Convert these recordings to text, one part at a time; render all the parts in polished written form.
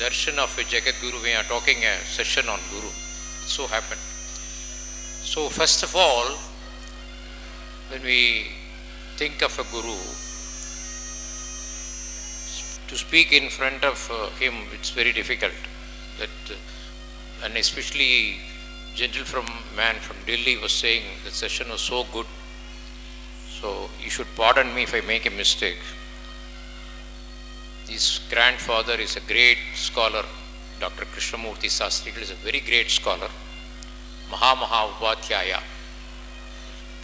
darshan of a Jagadguru, we are talking a session on Guru. It so happened. So first of all, when we think of a Guru, to speak in front of him, it's very difficult. And especially man from Delhi was saying the session was so good. So you should pardon me if I make a mistake. His grandfather is a great scholar, Dr. Krishnamurti Sastri is a very great scholar. Ubhathyaya,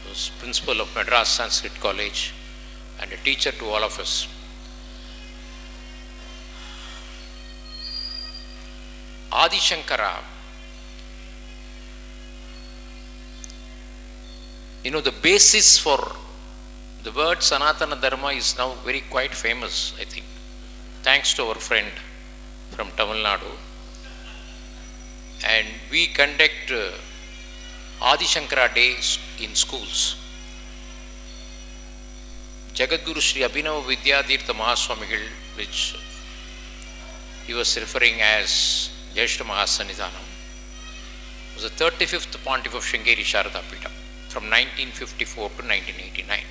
was principal of Madras Sanskrit College and a teacher to all of us. Adi Shankara, the basis for the word Sanatana Dharma is now very quite famous, I think, thanks to our friend from Tamil Nadu. And we conduct Adi Shankara days in schools. Jagadguru Sri Abhinava Vidyatheertha Mahaswamigal, which he was referring as Jyeshta Mahasannidhanam, was the 35th Pontiff of Sringeri Shankar Mutt from 1954 to 1989.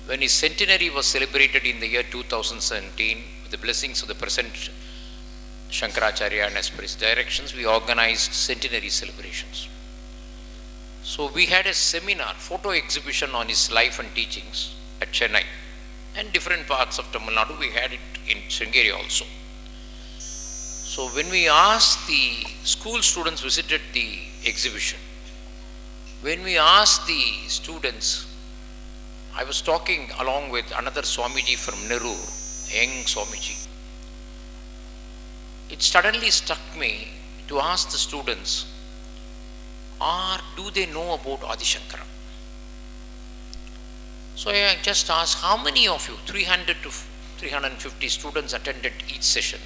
When his centenary was celebrated in the year 2017, with the blessings of the present Shankaracharya and as per his directions, we organized centenary celebrations. So we had a seminar, photo exhibition on his life and teachings at Chennai and different parts of Tamil Nadu. We had it in Sringeri also. So when we asked the school students visited the exhibition, when we asked the students, I was talking along with another Swamiji from Nerur, young Swamiji. It suddenly struck me to ask the students, do they know about Adi Shankara? So I just asked, how many of you, 300 to 350 students attended each session.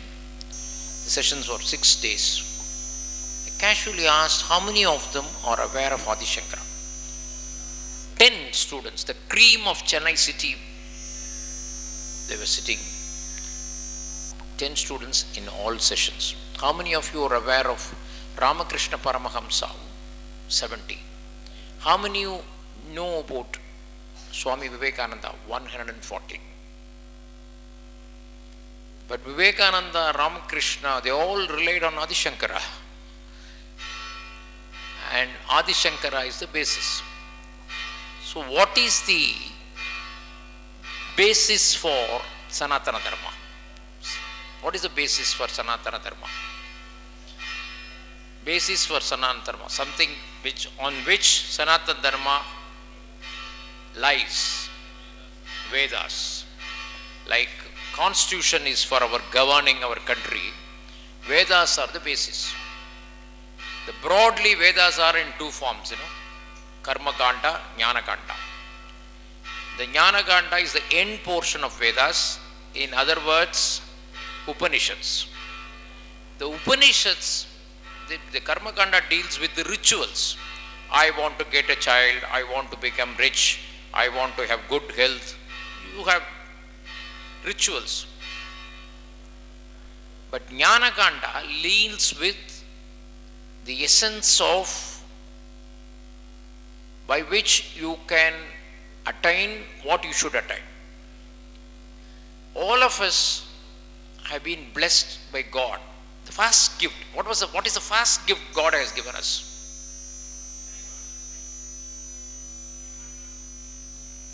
The sessions were 6 days. I casually asked, how many of them are aware of Adi Shankara? 10 students, the cream of Chennai city, they were sitting. 10 students in all sessions. How many of you are aware of Ramakrishna Paramahamsa? 70. How many you know about Swami Vivekananda? 140. But Vivekananda, Ramakrishna, they all relied on Adi Shankara. And Adi Shankara is the basis. So what is the basis for Sanatana Dharma? What is the basis for Sanatana Dharma? Basis for Sanatana Dharma, something on which Sanatana Dharma lies. Vedas. Like constitution is for our governing our country, Vedas are the basis. The broadly Vedas are in two forms, Karma Kanda, Jnana Kanda. The Jnana Kanda is the end portion of Vedas, in other words, Upanishads. The Upanishads, the Karma Kanda deals with the rituals. I want to get a child, I want to become rich, I want to have good health. You have rituals. But Jnana Kanda deals with the essence of by which you can attain what you should attain. All of us have been blessed by God. The first gift. What is the first gift God has given us?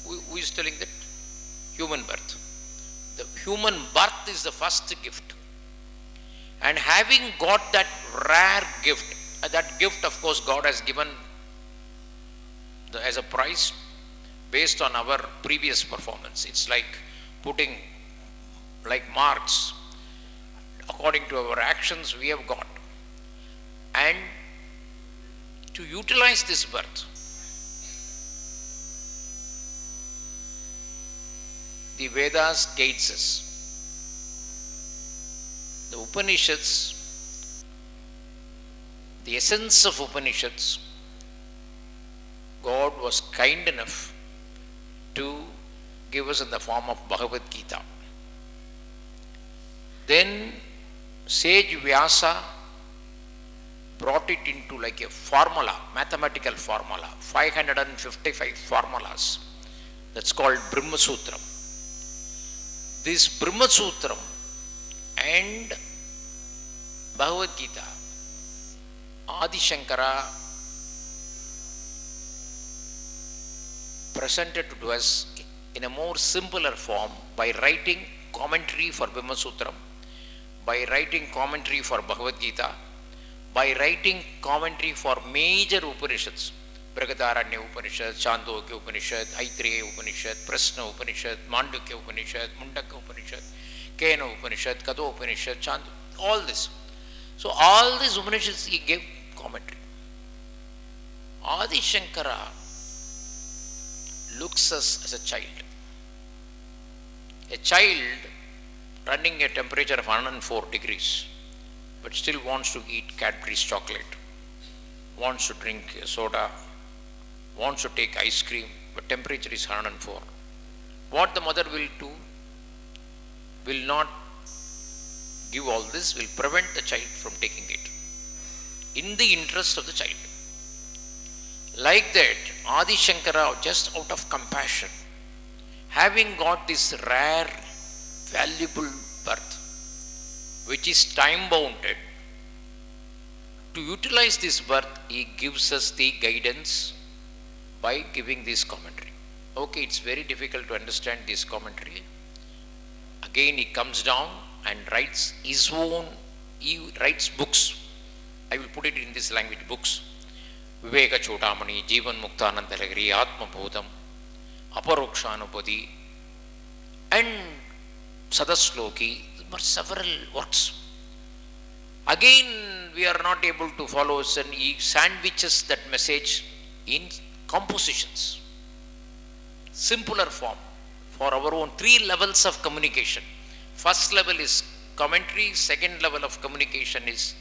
Who is telling that? Human birth. The human birth is the first gift. And having got that rare gift, that gift of course God has given as a prize based on our previous performance. It's like putting marks. According to our actions we have got. And to utilize this birth, the Vedas guides us. The Upanishads, the essence of Upanishads, God was kind enough to give us in the form of Bhagavad Gita. Then sage Vyasa brought it into like a formula, mathematical formula, 555 formulas. That's called Brahma Sutram. This Brahma Sutram and Bhagavad Gita, Adi Shankara presented to us in a more simpler form by writing commentary for Brahma Sutram, by writing commentary for Bhagavad Gita, by writing commentary for major Upanishads, Brihadaranya Upanishad, Chandogya Upanishad, Aitreya Upanishad, Prasna Upanishad, Mandukya Upanishad, Mundaka Upanishad, Kena Upanishad, Kado Upanishad, all this. So all these Upanishads he gave commentary. Adi Shankara looks us as a child. A child running a temperature of 104 degrees, but still wants to eat Cadbury's chocolate, wants to drink soda, wants to take ice cream, but temperature is 104. What the mother will do, will not give all this, will prevent the child from taking it, in the interest of the child. Like that, Adi Shankara, just out of compassion, having got this rare, valuable birth, which is time-bounded, to utilize this birth, he gives us the guidance by giving this commentary. Okay, it's very difficult to understand this commentary. Again, he comes down and writes his own, he writes books. I will put it in this language, books. Viveka Chodamani, Jivan Muktanandalagiri, Atma Bodham, Aparokshanupadi, and Sadasloki, there were several works. Again, we are not able to follow, and he sandwiches that message in compositions, simpler form, for our own 3 levels of communication. First level is commentary, second level of communication is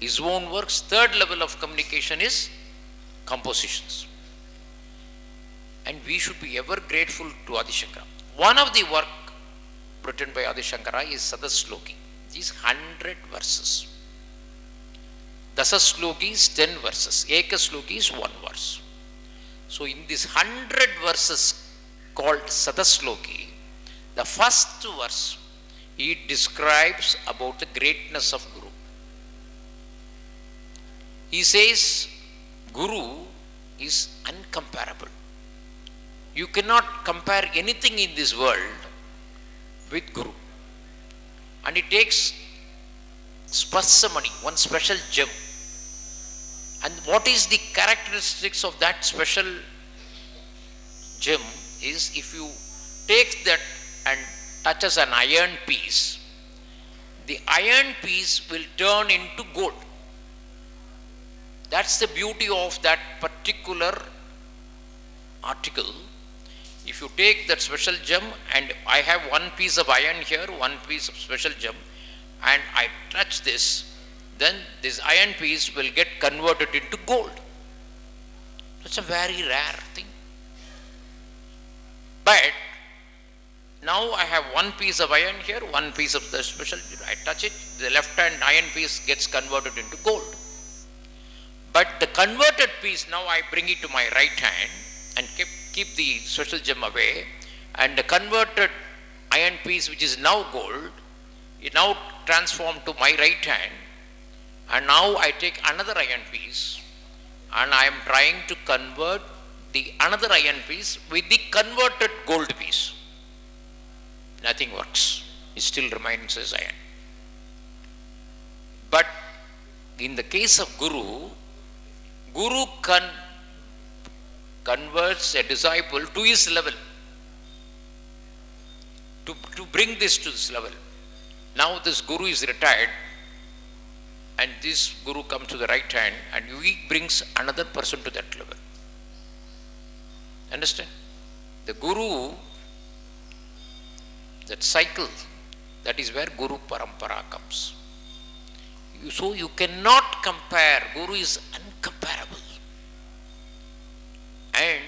his own works, third level of communication is compositions. And we should be ever grateful to Adi Shankara. One of the work written by Adi Shankara is Sadasloki. These 100 verses. Dasasloki is 10 verses. Ekasloki is 1 verse. So in this 100 verses called Sadasloki, the first verse, he describes about the greatness of Guru. He says, Guru is uncomparable. You cannot compare anything in this world with Guru. And he takes Sparsamani, one special gem. And what is the characteristics of that special gem is, if you take that and touches an iron piece, the iron piece will turn into gold. That's the beauty of that particular article. If you take that special gem, and I have one piece of iron here, one piece of special gem, and I touch this, then this iron piece will get converted into gold. That's a very rare thing. But now I have one piece of iron here, one piece of the special, I touch it, the left hand iron piece gets converted into gold. But the converted piece, now I bring it to my right hand and keep the special gem away, and the converted iron piece, which is now gold, is now transformed to my right hand, and now I take another iron piece and I am trying to convert the another iron piece with the converted gold piece. Nothing works. It still remains as iron. But in the case of Guru, Guru converts a disciple to his level, to bring this to this level. Now this Guru is retired, and this Guru comes to the right hand, and he brings another person to that level. Understand? The Guru, that cycle, that is where Guru Parampara comes. So you cannot compare. Guru is uncomparable. And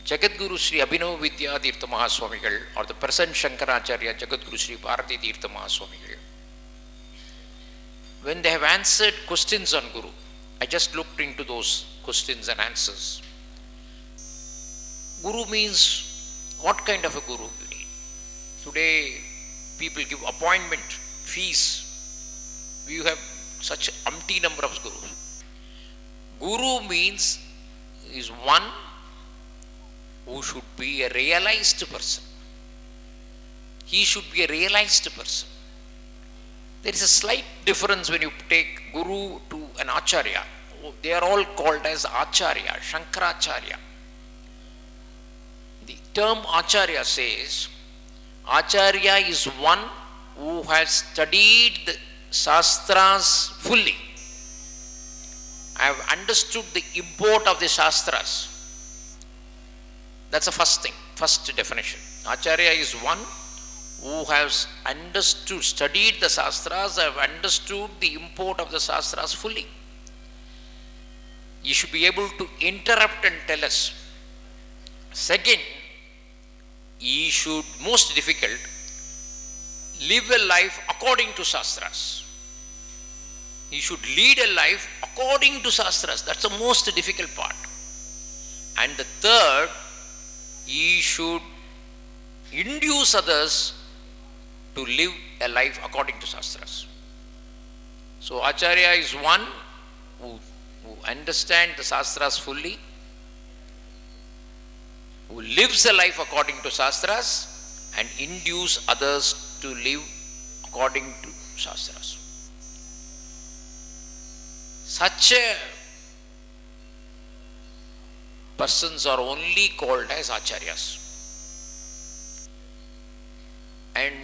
Jagadguru Sri Abhinava Vidyatheertha Mahaswamigal, or the present Shankaracharya Jagadguru Sri Vidyatheertha Mahaswamigal, when they have answered questions on Guru, I just looked into those questions and answers. Guru means, what kind of a Guru you need? Today, people give appointment, fees. We have such umpty number of Gurus. Guru means, is one who should be a realized person. He should be a realized person. There is a slight difference when you take Guru to an Acharya. They are all called as Acharya, Shankaracharya. The term Acharya says, Acharya is one who has studied the Shastras fully. I have understood the import of the Shastras. That's the first thing, first definition. Acharya is one who has understood, studied the Shastras, have understood the import of the Shastras fully. You should be able to interrupt and tell us. Second, he should, most difficult, live a life according to Shastras. He should lead a life according to Shastras. That's the most difficult part. And the third, he should induce others to live a life according to Shastras. So Acharya is one who understands the Shastras fully, who lives a life according to Shastras and induce others to live according to Shastras. Such a persons are only called as Acharyas. And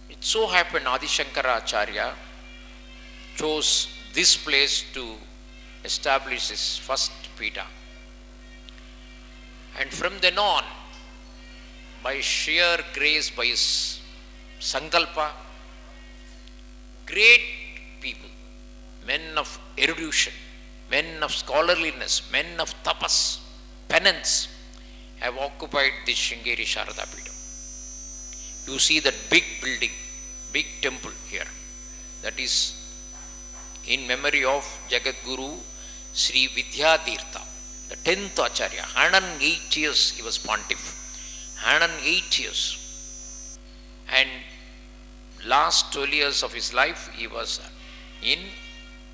it so happened Adi Shankaracharya chose this place to establish his first Pita. And from then on, by sheer grace, by his Sankalpa, great people, men of erudition, men of scholarliness, men of tapas, penance, have occupied this Sringeri Sharada Pita. You see that big building, big temple here. That is in memory of Jagadguru Sri Vidyatheertha, the 10th Acharya. 108 years he was pontiff. 108 years. And last 12 years of his life he was in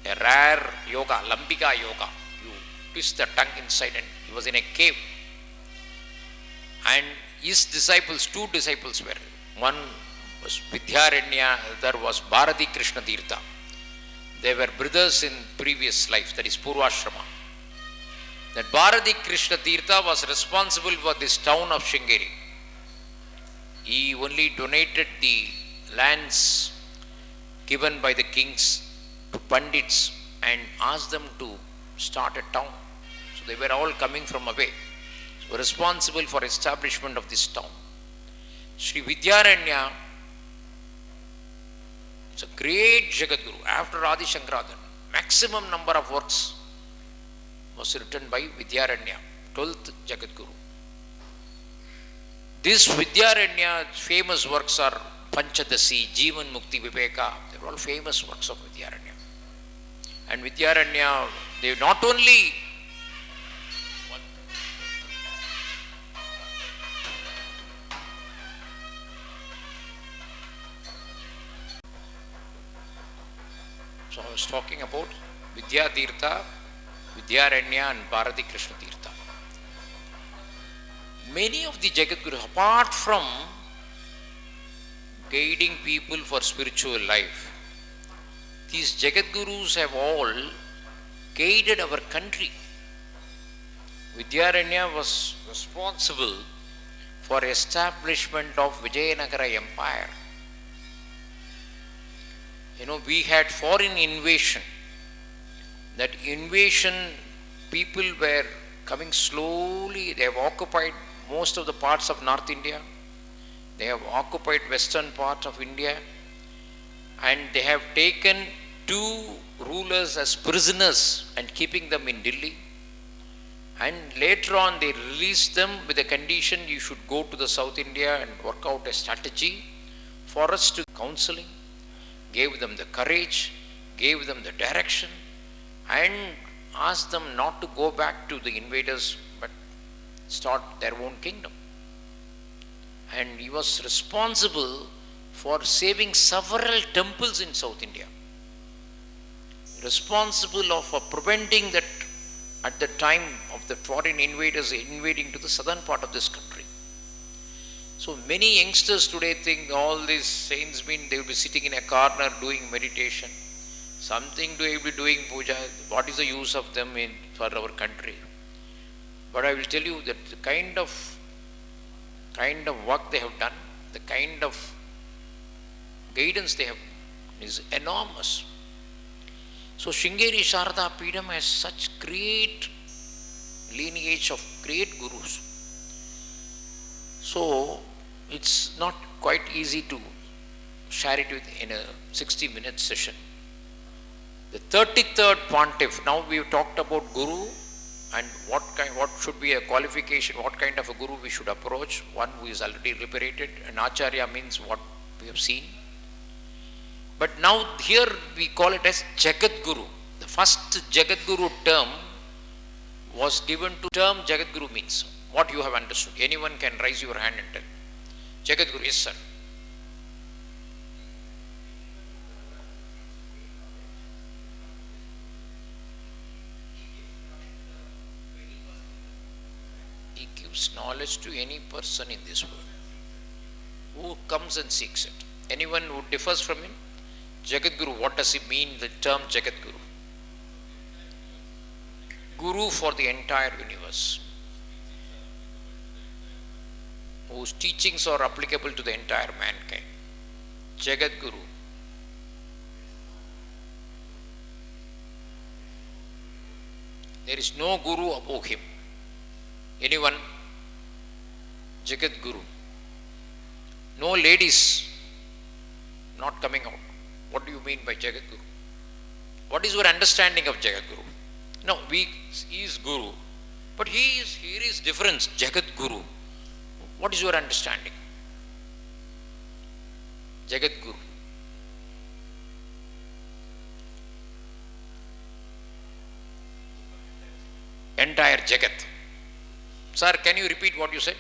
a rare yoga, Lambika yoga. You twist the tongue inside and he was in a cave. And his disciples, two disciples were. One was Vidyatheertha, other was Bharathi Krishnatirtha. They were brothers in previous life, that is Purvashrama. That Bharathi Krishnatirtha was responsible for this town of Sringeri. He only donated the lands given by the kings to Pandits and asked them to start a town. So they were all coming from away. So responsible for establishment of this town. Sri Vidyatheertha is a great Jagadguru. After Adi Shankaracharya, maximum number of works was written by Vidyatheertha, 12th Jagadguru. This Vidyatheertha's famous works are Panchadasi, Jivan Mukti Viveka. They are all famous works of Vidyatheertha. And Vidyatheertha, they not only So I was talking about Vidyatheertha, Vidyatheertha and Bharathi Krishnatirtha. Many of the Jagadgurus, apart from guiding people for spiritual life, these Jagadgurus have all guided our country. Vidyatheertha was responsible for establishment of Vijayanagara Empire. You know, we had foreign invasion. That invasion, people were coming slowly. They have occupied most of the parts of North India. They have occupied western part of India. And they have taken two rulers as prisoners and keeping them in Delhi. And later on they released them with the condition you should go to the South India and work out a strategy for us to counseling. Gave them the courage, gave them the direction, and asked them not to go back to the invaders but start their own kingdom. And he was responsible for saving several temples in South India. Responsible for preventing that at the time of the foreign invaders invading to the southern part of this country. So many youngsters today think all these saints mean they will be sitting in a corner doing meditation. Something they will be doing puja. What is the use of them for our country? But I will tell you that the kind of work they have done, the kind of guidance they have is enormous. So Sringeri Sharada Peedam has such great lineage of great gurus. So it's not quite easy to share it in a 60-minute session. The 33rd Pontiff, now we have talked about Guru and what should be a qualification, what kind of a Guru we should approach. One who is already liberated, and Acharya means what we have seen. But now here we call it as Jagadguru. The first Jagadguru term was given to term Jagadguru means. What you have understood. Anyone can raise your hand and tell. Jagadguru, yes sir. He gives knowledge to any person in this world who comes and seeks it. Anyone who differs from him? Jagadguru, what does he mean, the term Jagadguru? Guru for the entire universe, whose teachings are applicable to the entire mankind. Jagadguru. There is no Guru above him. Anyone? Jagadguru. No ladies not coming out. What do you mean by Jagadguru? What is your understanding of Jagadguru? No, he is Guru, but here is difference. Jagadguru. What is your understanding? Jagadguru. Entire Jagat. Sir, can you repeat what you said?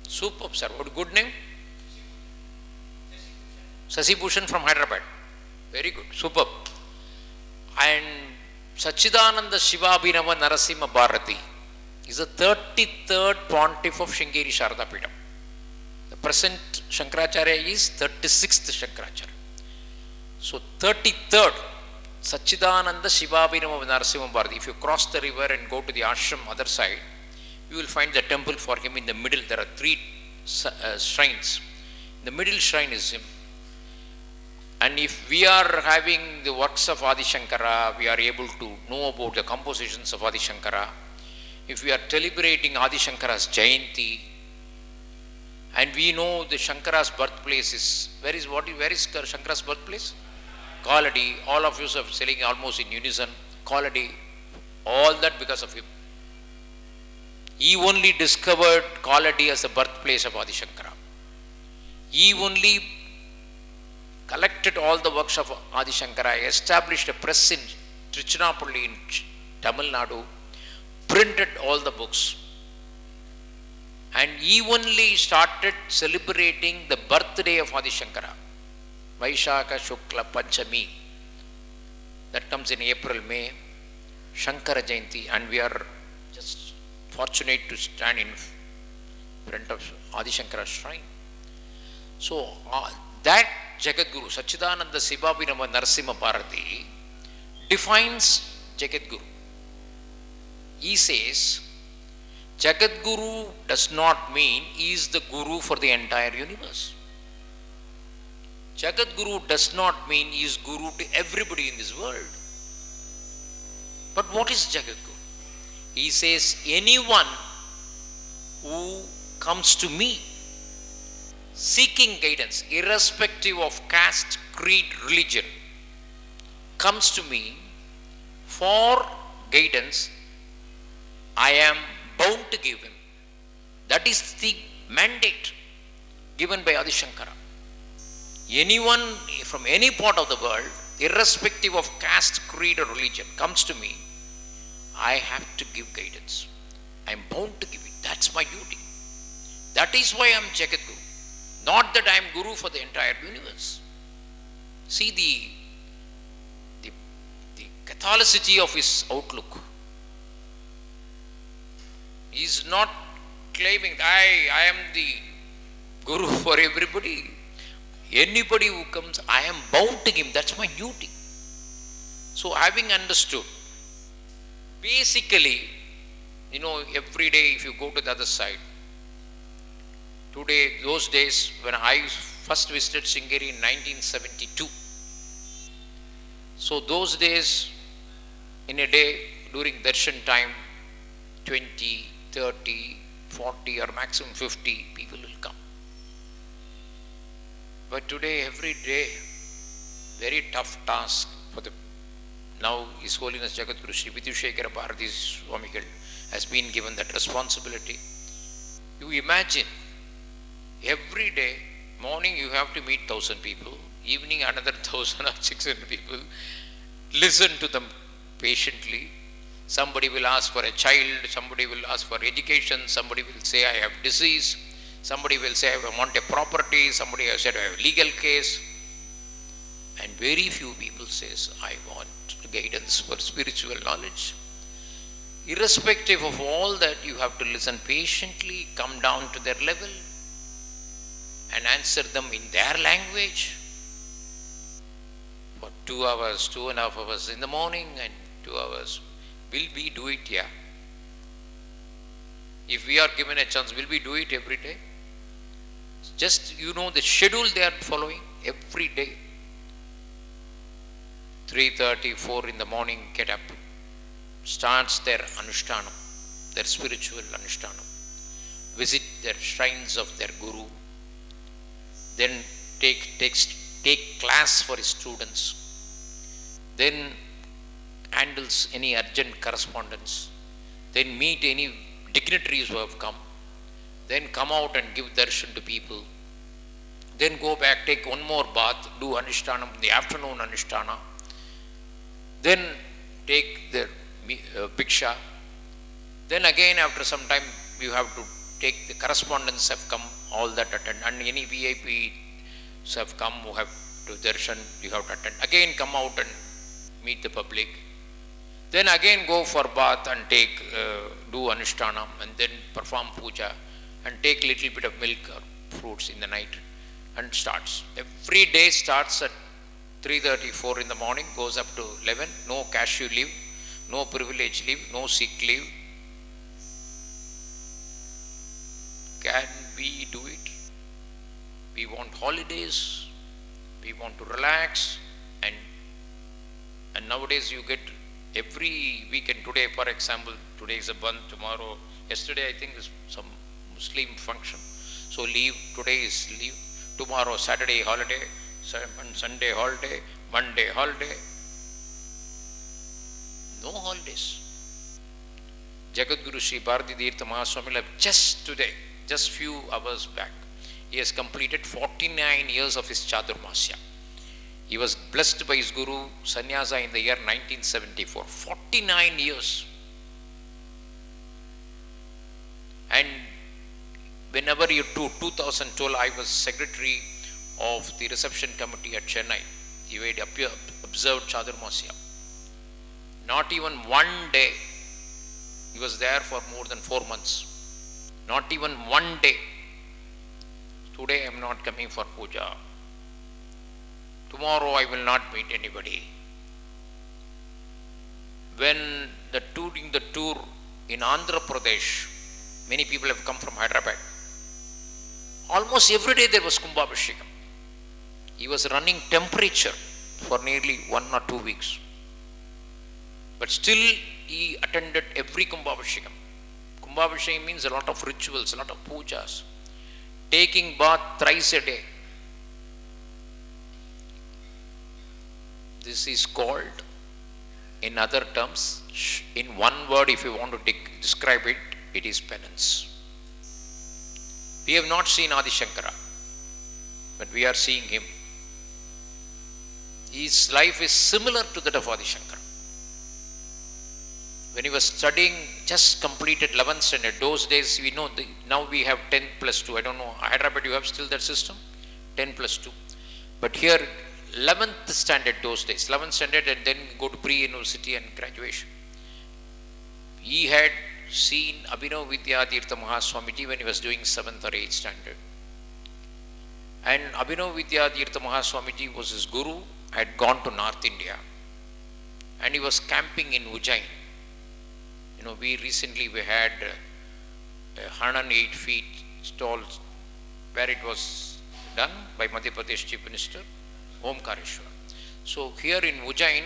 Superb, sir. What a good name? Sasi Bhushan from Hyderabad. Very good. Superb. And Sachidananda Shiva Abhinava Narasimha Bharathi is the 33rd Pontiff of Sringeri Sharada Peedam. The present Shankaracharya is 36th Shankaracharya. So 33rd Sachidananda Shiva Abhinava Narasimha Bharathi. If you cross the river and go to the ashram other side, you will find the temple for him in the middle. There are 3 shrines. The middle shrine is him. And if we are having the works of Adi Shankara, we are able to know about the compositions of Adi Shankara. If we are celebrating Adi Shankara's Jayanti, and we know the Shankara's birthplace is, where is Shankara's birthplace? Kaladi. All of you are saying almost in unison. Kaladi. All that because of him. He only discovered Kaladi as the birthplace of Adi Shankara. He only collected all the works of Adi Shankara, established a press in Trichinapalli in Tamil Nadu, printed all the books. And he only started celebrating the birthday of Adi Shankara, Vaishakha Shukla Panchami. That comes in April, May, Shankara Jayanti, and we are just fortunate to stand in front of Adi Shankara's shrine. So that Jagadguru, Sachidananda Shiva Abhinava Narasimha Bharathi, defines Jagadguru. He says, Jagadguru does not mean he is the Guru for the entire universe. Jagadguru does not mean he is Guru to everybody in this world. But what is Jagadguru? He says, anyone who comes to me seeking guidance, irrespective of caste, creed, religion, comes to me for guidance, I am bound to give him. That is the mandate given by Adi Shankara. Anyone from any part of the world, irrespective of caste, creed or religion, comes to me, I have to give guidance. I am bound to give it. That's my duty. That is why I am Jagadguru. Not that I am Guru for the entire universe. See the Catholicity of his outlook. He is not claiming I am the Guru for everybody. Anybody who comes, I am bound to give him. That's my duty. So having understood, basically, every day if you go to the other side, today, those days when I first visited Sringeri in 1972, so those days, in a day, during darshan time, 20, 30, 40 or maximum 50 people will come. But today, every day, very tough task for now His Holiness Jagadguru Sri Vidyatheertha Swamigal has been given that responsibility. You imagine, every day, morning you have to meet 1,000 people, evening another 1,000 or 600 people, listen to them patiently. Somebody will ask for a child, somebody will ask for education, somebody will say I have disease, somebody will say I want a property, somebody has said I have a legal case, and very few people says I want guidance for spiritual knowledge. Irrespective of all that, you have to listen patiently, come down to their level and answer them in their language for 2 hours, 2.5 hours in the morning and 2 hours. Will we do it? Yeah. If we are given a chance, will we do it every day? Just, the schedule they are following every day. 3:30, 4 in the morning, get up. Starts their Anushtanam, their spiritual Anushtanam. Visit their shrines of their Guru. Then take class for his students. Then handles any urgent correspondence. Then meet any dignitaries who have come. Then come out and give darshan to people. Then go back, take one more bath, do Anushtanam, the afternoon Anushtana. Then take their bhiksha. Then again after some time you have to take the correspondence have come, all that attend, and any VIPs have come who have to darshan, you have to attend. Again come out and meet the public. Then again go for bath and do Anushtanam and then perform puja and take little bit of milk or fruits in the night and starts. Every day starts at 3:30, 4 in the morning, goes up to 11, no cashew leave, no privilege leave, no sick leave. Can we do it? We want holidays, we want to relax, and nowadays you get every weekend. Today, for example, today is a Bandh, tomorrow, yesterday I think is some Muslim function, so leave, today is leave, tomorrow Saturday holiday, Sunday holiday, Monday holiday. No holidays. Jagadguru Sri Vidyatheertha Mahaswamigal just today, just few hours back, he has completed 49 years of his Chaturmasya. He was blessed by his Guru Sannyasa in the year 1974. 49 years. And whenever you do, 2012, I was secretary of the reception committee at Chennai. He had observed Chaturmasya. Not even one day. He was there for more than 4 months. Not even one day. Today I am not coming for puja. Tomorrow I will not meet anybody. When during the tour in Andhra Pradesh, many people have come from Hyderabad. Almost every day there was Khumbabhishekams. He was running temperature for nearly 1 or 2 weeks. But still he attended every Khumbabhishekam. Khumbabhishekam means a lot of rituals, a lot of pujas. taking bath thrice a day. This is called, in other terms, in one word if you want to describe it, it is penance. We have not seen Adi Shankara, but we are seeing him. His life is similar to that of Adi Shankara. When he was studying, just completed 11th standard. Those days, we know, now we have 10 plus 2. I don't know, Hyderabad, you have still that system? 10 plus 2. But here, 11th standard those days, 11th standard, and then go to pre-university and graduation. He had seen Abhinava Vidyatheertha Mahaswamiji when he was doing 7th or 8th standard. And Abhinava Vidyatheertha Mahaswamiji was his guru, had gone to North India. And he was camping in Ujjain. You know, we had a 108 feet tall, where it was done by Madhya Pradesh Chief Minister, Omkareshwar. So here in Ujjain,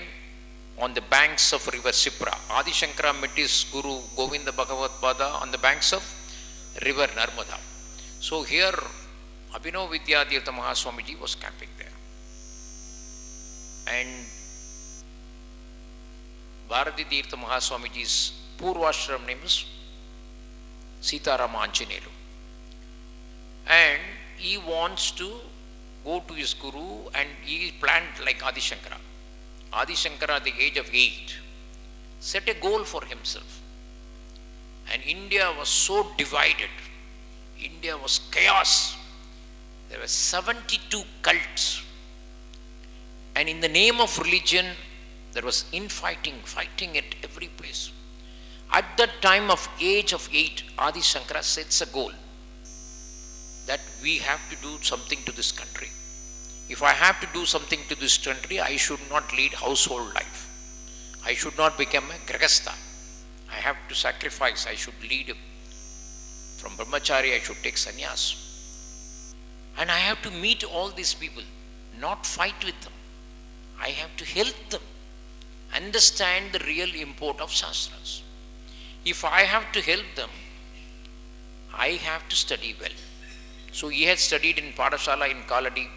on the banks of river Sipra, Adi Shankara met his guru Govinda Bhagavat Pada on the banks of river Narmada. So here Abhinava Vidyatheertha Mahaswamiji was camping there. And Vidyatheertha Mahaswamiji's Purvashram name is Sitarama Anjaneyulu. And he wants to go to his guru, and he planned like Adi Shankara. Adi Shankara at the age of 8 set a goal for himself. And India was so divided. India was chaos. There were 72 cults. And in the name of religion, there was infighting, fighting at every place. At that time of age of 8, Adi Shankara sets a goal that we have to do something to this country. If I have to do something to this country, I should not lead household life. I should not become a grahastha. I have to sacrifice. I should lead from brahmachari. I should take sannyas. And I have to meet all these people, not fight with them. I have to help them understand the real import of shastras. If I have to help them, I have to study well. So he had studied in Padashala in Kaladi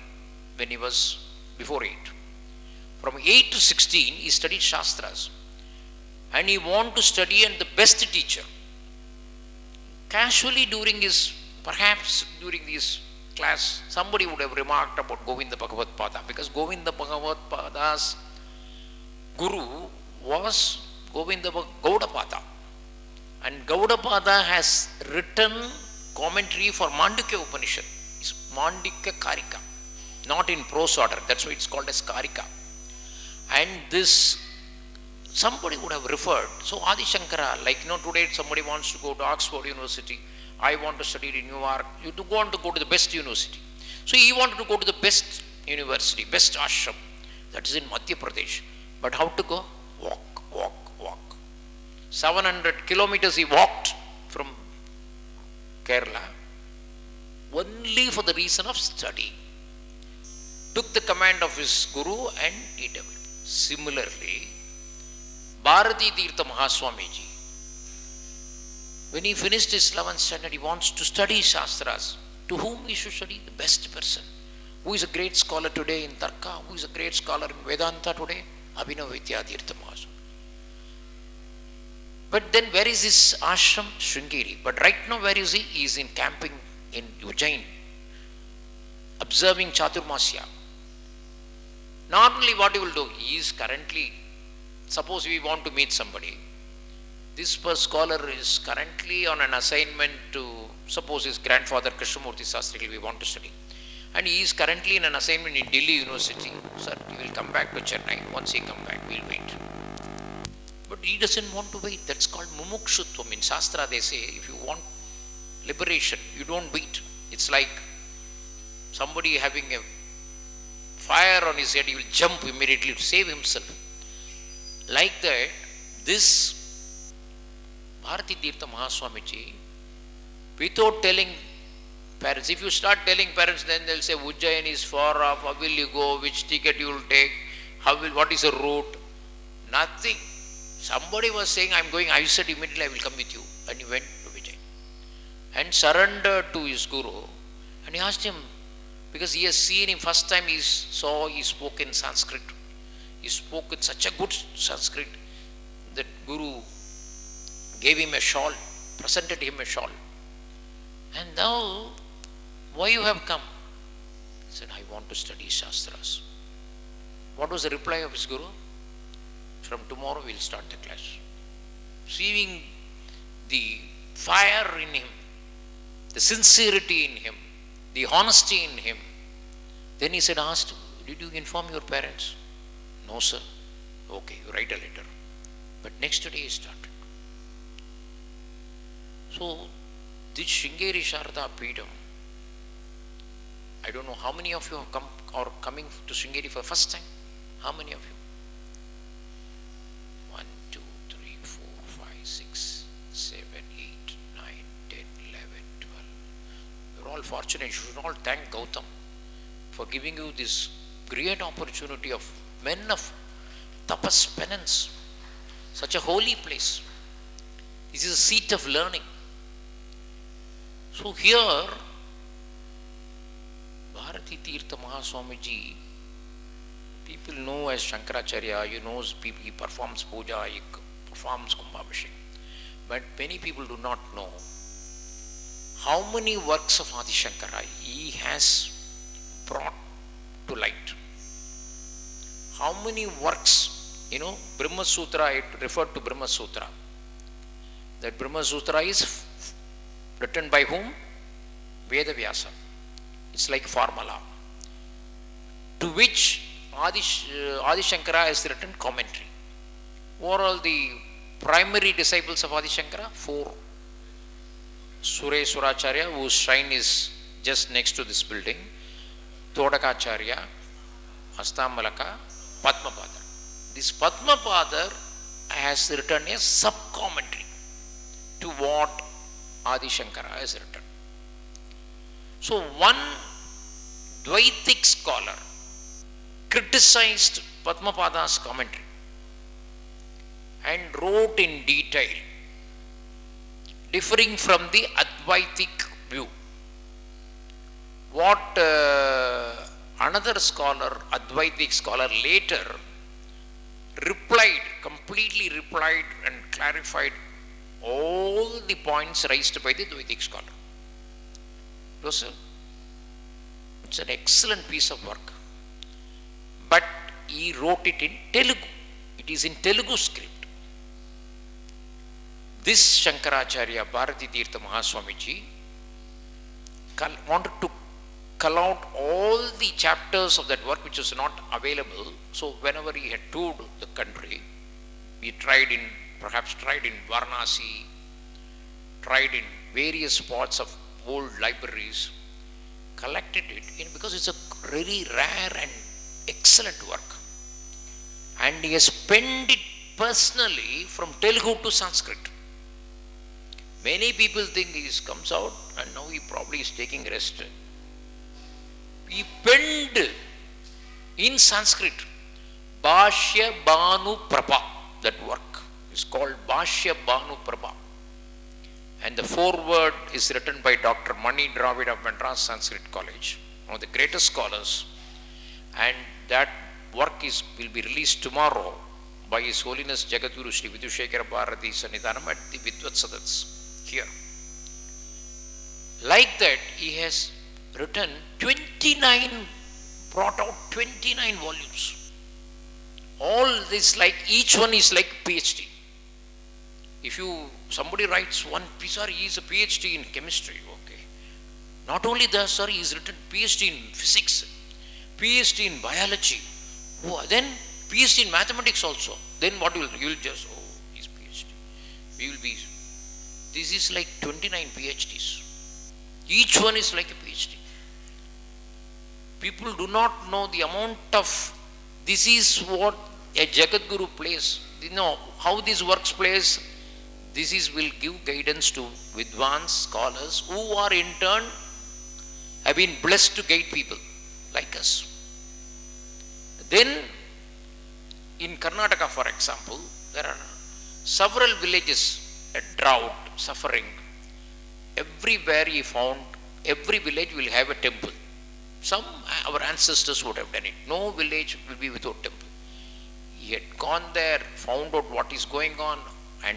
when he was before 8. From 8 to 16, he studied Shastras. And he wanted to study under the best teacher. Casually perhaps during his class, somebody would have remarked about Govinda Bhagavat Pada, because Govinda Bhagavat Pada's guru was Govinda Gaudapada. And Gaudapada has written commentary for Mandukya Upanishad. It's Mandukya Karika. Not in prose order, that's why it's called as Karika. And this, somebody would have referred. So Adi Shankara, like today somebody wants to go to Oxford University, I want to study in New York, you want to go to the best university. So he wanted to go to the best university, best ashram, that is in Madhya Pradesh. But how to go? Walk. 700 kilometers he walked from Kerala, only for the reason of study. Took the command of his guru and he developed. Similarly, Vidyatheertha Mahaswamiji, when he finished his 11th standard, he wants to study Shastras. To whom he should study? The best person. Who is a great scholar today in Tarka? Who is a great scholar in Vedanta today? Abhinava Vidyatheertha Mahaswamiji. But then where is his ashram? Sringeri. But right now where is he? He is in camping in Ujjain, observing Chaturmasya. Normally what he will do, he is currently, suppose we want to meet somebody, this scholar is currently on an assignment to, suppose his grandfather Krishnamurti Sastri we want to study, and he is currently in an assignment in Delhi University. Sir, he will come back to Chennai. Once he come back, we will wait. But he doesn't want to wait. That's called mumukshutvam. In Shastra they say, if you want liberation, you don't wait. It's like somebody having a fire on his head, he will jump immediately to save himself. Like that, this Vidyatheertha Mahaswamiji, without telling parents, if you start telling parents, then they'll say, Ujjain is far off, how will you go, which ticket you will take, what is the route? Nothing. Somebody was saying, I'm going, I said immediately I will come with you. And he went to Ujjain and surrendered to his guru And he asked him, because he has seen him, first time he spoke in Sanskrit. He spoke with such a good Sanskrit that Guru gave him a shawl, presented him a shawl. And now, why you have come? He said, I want to study Shastras. What was the reply of his Guru? From tomorrow we'll start the class. Seeing the fire in him, the sincerity in him, the honesty in him. Then he said, asked, did you inform your parents? No, sir. Okay, you write a letter. But next day he started. So, this Sringeri Sharda Peedam, I don't know how many of you have come or coming to Sringeri for the first time. How many of you? 1, 2, 3, 4, 5, 6, 7, 8, 9, 10, 11, 12. You're all fortunate. You should all thank Gautam for giving you this great opportunity of men of tapas penance. Such a holy place. This is a seat of learning. So here, Vidyatheertha Mahaswamiji, people know as Shankaracharya, he performs puja, he performs Khumbabhishekams. But many people do not know how many works of Adi Shankara he has brought to light. How many works, Brahma Sutra, it referred to Brahma Sutra. That Brahma Sutra is written by whom? Veda Vyasa. It's like formula. To which Adi Shankara has written commentary. Who are all the primary disciples of Adi Shankara? 4. Suracharya, whose shrine is just next to this building. Todakacharya, Astamalaka, Padmapadar. This Padmapadar has written a sub-commentary to what Adi Shankara has written. So one Dvaitic scholar criticized Padmapada's commentary and wrote in detail, differing from the Advaitic view. What another scholar, Advaitic scholar, later completely replied and clarified all the points raised by the Dvaitic scholar. It's an excellent piece of work. But he wrote it in Telugu. It is in Telugu script. This Shankaracharya, Vidyatheertha Mahaswamiji, wanted to cull out all the chapters of that work which was not available. So whenever he had toured the country, he perhaps tried in Varanasi, tried in various spots of old libraries, collected it because it's a very rare and excellent work. And he has penned it personally from Telugu to Sanskrit. Many people think he comes out and now he probably is taking rest. He penned in Sanskrit Bhashya Bhanu Prabha. That work is called Bhashya Bhanu Prabha. And the foreword is written by Dr. Mani Dravid of Madras Sanskrit College, one of the greatest scholars. And that work will be released tomorrow by His Holiness Jagadguru Sri Vidyatheertha Bharathi Sannidhanam at the Vidyatheertha here. Like that, he has written brought out 29 volumes. All this, each one is like PhD. If somebody writes one piece, sir, he is a PhD in chemistry, okay. Not only that, sir, he has written PhD in physics, PhD in biology, then PhD in mathematics also. Then what you will just, he's PhD. This is like 29 PhDs. Each one is like a PhD. People do not know the amount of, this is what a Jagadguru plays. How these works plays. This will give guidance to Vidwans, scholars, who are in turn have been blessed to guide people like us. Then, in Karnataka, for example, there are several villages at drought, suffering. Everywhere he found every village will have a temple. Some, our ancestors would have done it. No village will be without temple. He had gone there, found out what is going on, and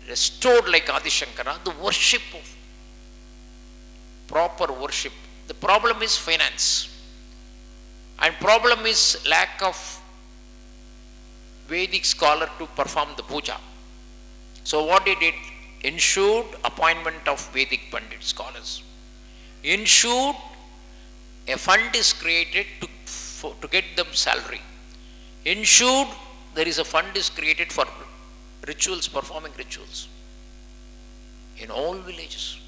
restored like Adi Shankara the worship of proper worship. The problem is finance, and problem is lack of Vedic scholar to perform the puja. So what he did, ensured appointment of Vedic Pandit scholars, ensured a fund is created to get them salary, ensured there is a fund is created for rituals, performing rituals in all villages.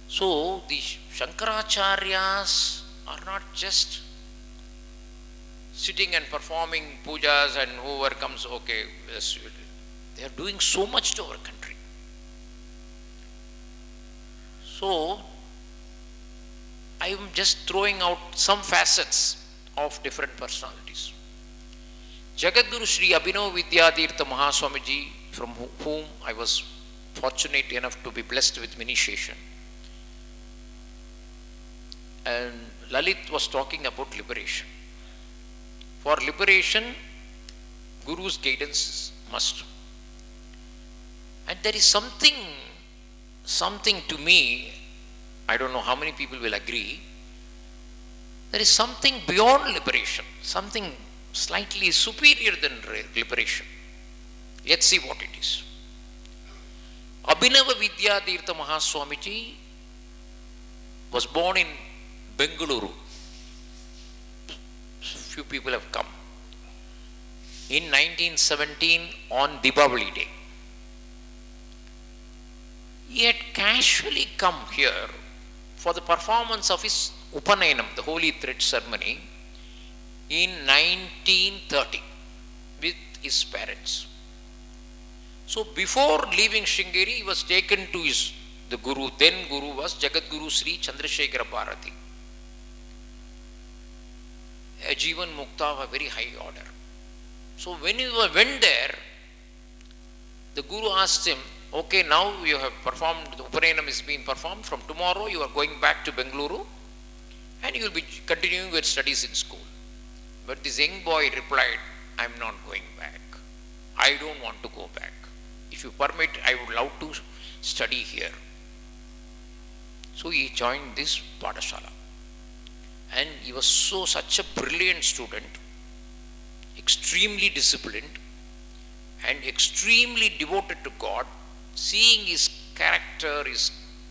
So the Shankaracharyas are not just sitting and performing pujas and whoever comes, okay, yes, they are doing so much to our country. So I am just throwing out some facets of different personalities. Jagadguru Sri Abhinava Vidyatheertha Mahaswamiji, from whom I was fortunate enough to be blessed with initiation. And Lalit was talking about liberation. For liberation, Guru's guidance is must. And there is something to me, I don't know how many people will agree, there is something beyond liberation, something slightly superior than liberation. Let's see what it is. Abhinava Vidyatheertha Mahaswamiji was born in Bengaluru. Few people have come. In 1917 on Deepavali Day. He had casually come here for the performance of his Upanayanam, the holy thread ceremony, in 1930 with his parents. So before leaving Sringeri, he was taken to the Guru, then Guru was Jagadguru Sri Chandrasekhara Bharathi, a Jivan Mukta of a very high order. So when he went there, the Guru asked him, okay, now you have performed, the Upanayanam is being performed, from tomorrow you are going back to Bengaluru and you will be continuing your studies in school. But this young boy replied, I am not going back. I don't want to go back. If you permit, I would love to study here. So he joined this Padashala. And he was such a brilliant student, extremely disciplined and extremely devoted to God. Seeing his character,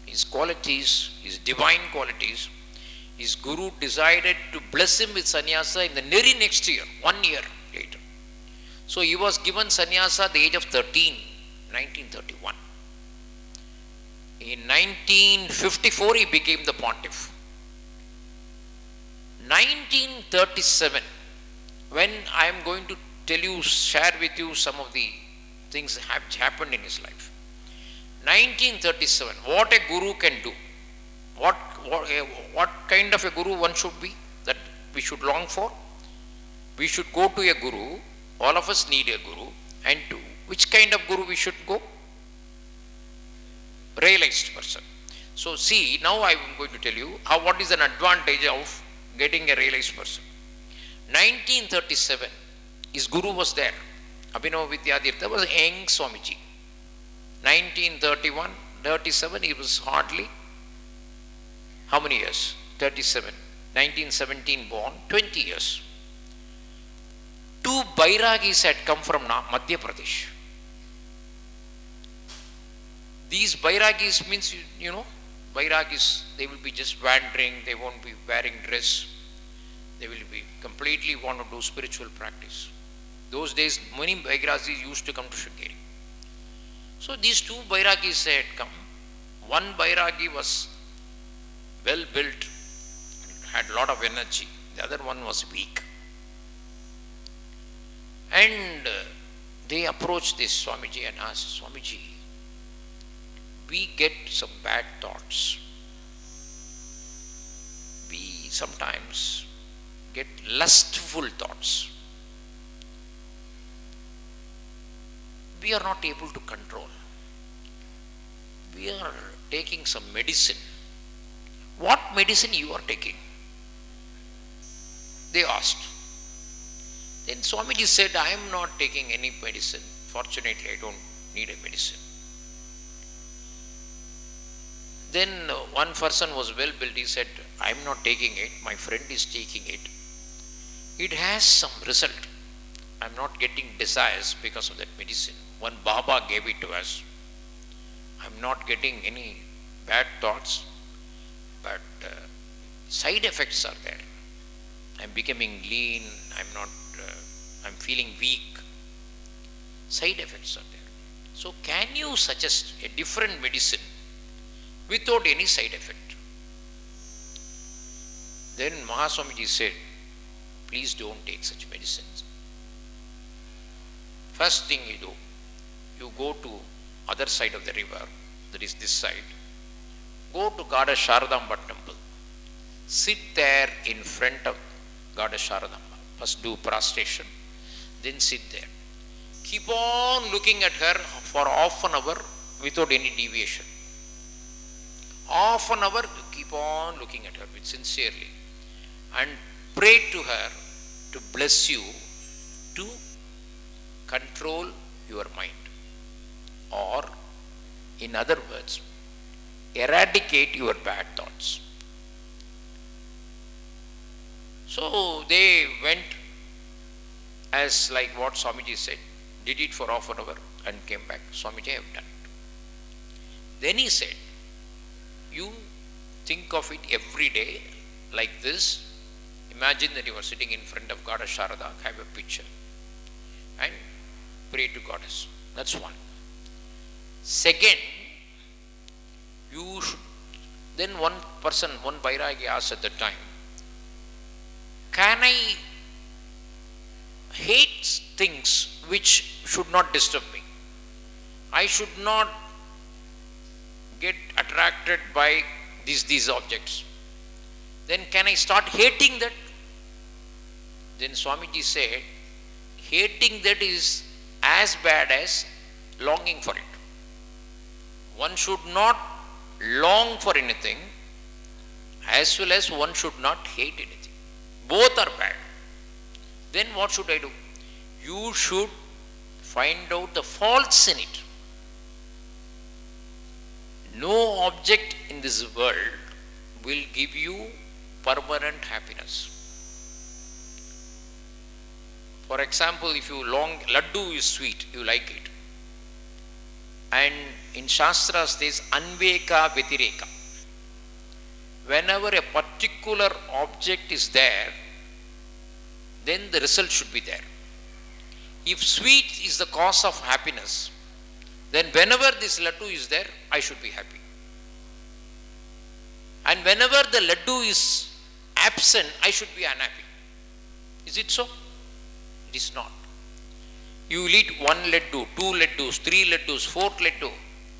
his qualities, his divine qualities, his Guru decided to bless him with sannyasa in the very next year, 1 year later. So he was given sannyasa at the age of 13, 1931. In 1954 he became the pontiff. 1937, when I am going to share with you some of the things that have happened in his life. 1937, what a Guru can do, what kind of a Guru one should be, that we should long for. We should go to a Guru, all of us need a Guru, and to which kind of Guru we should go? Realized person. So see, now I am going to tell you what is an advantage of getting a realized person. 1937, his Guru was there. Abhinava Vidyatheertha was a young Swamiji. 1931, 37, he was hardly, how many years? 37. 1917 born, 20 years. Two Bairagis had come from Madhya Pradesh. These Bairagis means, you know, Bairagis, they will be just wandering, they won't be wearing dress. They will be completely want to do spiritual practice. Those days, many Bairagis used to come to Sringeri. So these two Bairagis had come. One Bairagi was well built, had a lot of energy. The other one was weak. And they approached this Swamiji and asked, Swamiji, we get some bad thoughts. We sometimes get lustful thoughts. We are not able to control. We are taking some medicine what medicine you are taking? They asked. Then Swamiji said, I am not taking any medicine. Fortunately, I don't need a medicine. Then one person was well built. He said, I am not taking it. My friend is taking it. It has some result. I am not getting desires because of that medicine. One Baba gave it to us. I am not getting any bad thoughts, but side effects are there. I am becoming lean. I'm feeling weak. Side effects are there. So can you suggest a different medicine without any side effect? Then Mahaswamiji said, please don't take such medicines. First thing you do, you go to other side of the river, that is this side. Go to Goddess Sharadamba temple. Sit there in front of Goddess Sharadamba. First do prostration, then sit there. Keep on looking at her for half an hour without any deviation. Half an hour, you keep on looking at her with sincerely and pray to her to bless you to control your mind, or in other words, eradicate your bad thoughts. So they went as like what Swamiji said, did it for half an hour and came back. Swamiji, I have done it. Then he said, you think of it every day like this. Imagine that you are sitting in front of Goddess Sharada, have a picture and pray to Goddess. That's one. Second, you should, then one Vairagi asked at the time, can I hate things which should not disturb me? I should not get attracted by these objects. Then can I start hating that? Then Swamiji said, hating that is as bad as longing for it. One should not long for anything as well as one should not hate anything. Both are bad. Then what should I do? You should find out the faults in it. No object in this world will give you permanent happiness. For example, if you laddu is sweet, you like it. And in Shastras there is anveka vyatireka. Whenever a particular object is there, then the result should be there. If sweet is the cause of happiness, then whenever this laddu is there, I should be happy. And whenever the laddu is absent, I should be unhappy. Is it so? It is not. You will eat 1 laddu, 2 laddus, 3 laddus, 4 laddu,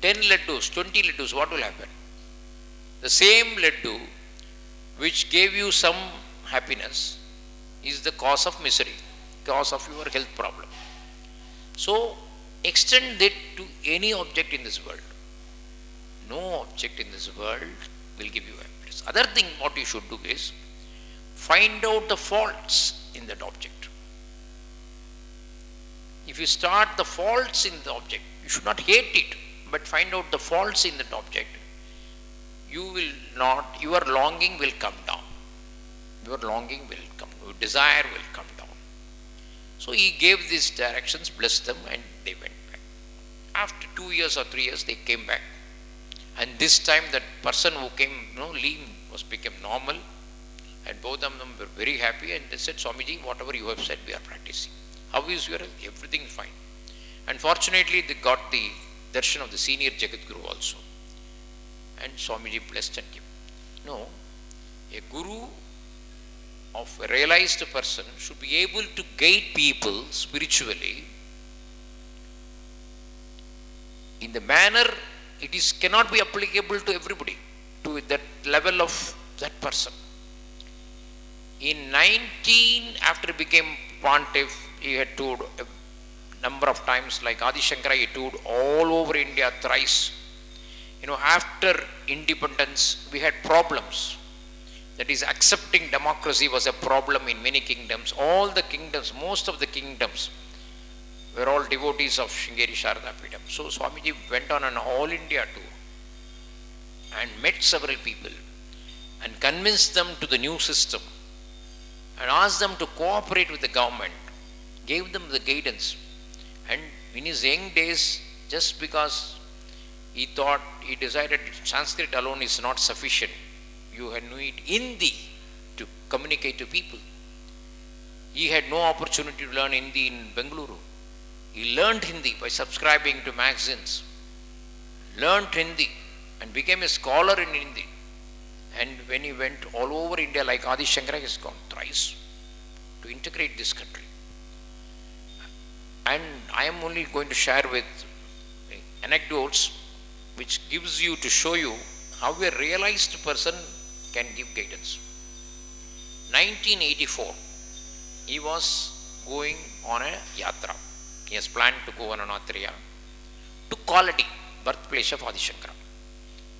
10 laddus, 20 laddus, what will happen? The same laddu which gave you some happiness is the cause of misery, cause of your health problem. So extend that to any object in this world. No object in this world will give you happiness. Other thing what you should do is find out the faults in that object. If you start the faults in the object, you should not hate it, but find out the faults in that object. You will not, your longing will come down. Your longing will come, your desire will come down. So he gave these directions, blessed them, and they went back. After 2 years or 3 years, they came back. And this time that person who came, lean became normal, and both of them were very happy, and they said, Swamiji, whatever you have said, we are practicing. How is your health? Everything fine. And fortunately, they got the darshan of the senior Jagadguru also. And Swamiji blessed and gave. No, a guru of a realized person should be able to guide people spiritually in the manner it is cannot be applicable to everybody, to that level of that person. In 19, after he became pontiff, he had toured a number of times, like Adi Shankara, he toured all over India thrice. After independence, we had problems. That is, accepting democracy was a problem in many kingdoms. All the kingdoms, most of the kingdoms, were all devotees of Sringeri Sharada Peetham. So Swamiji went on an all India tour and met several people and convinced them to the new system and asked them to cooperate with the government, gave them the guidance. And in his young days, just because he decided Sanskrit alone is not sufficient, you need Hindi to communicate to people. He had no opportunity to learn Hindi in Bengaluru. He learned Hindi by subscribing to magazines, learned Hindi and became a scholar in Hindi. And when he went all over India, like Adi Shankara has gone thrice to integrate this country. And I am only going to share with anecdotes which gives you to show you how a realized person can give guidance. 1984, he was going on a yatra. He has planned to go on an Atriya to Kaladi, birthplace of Adi Shankara.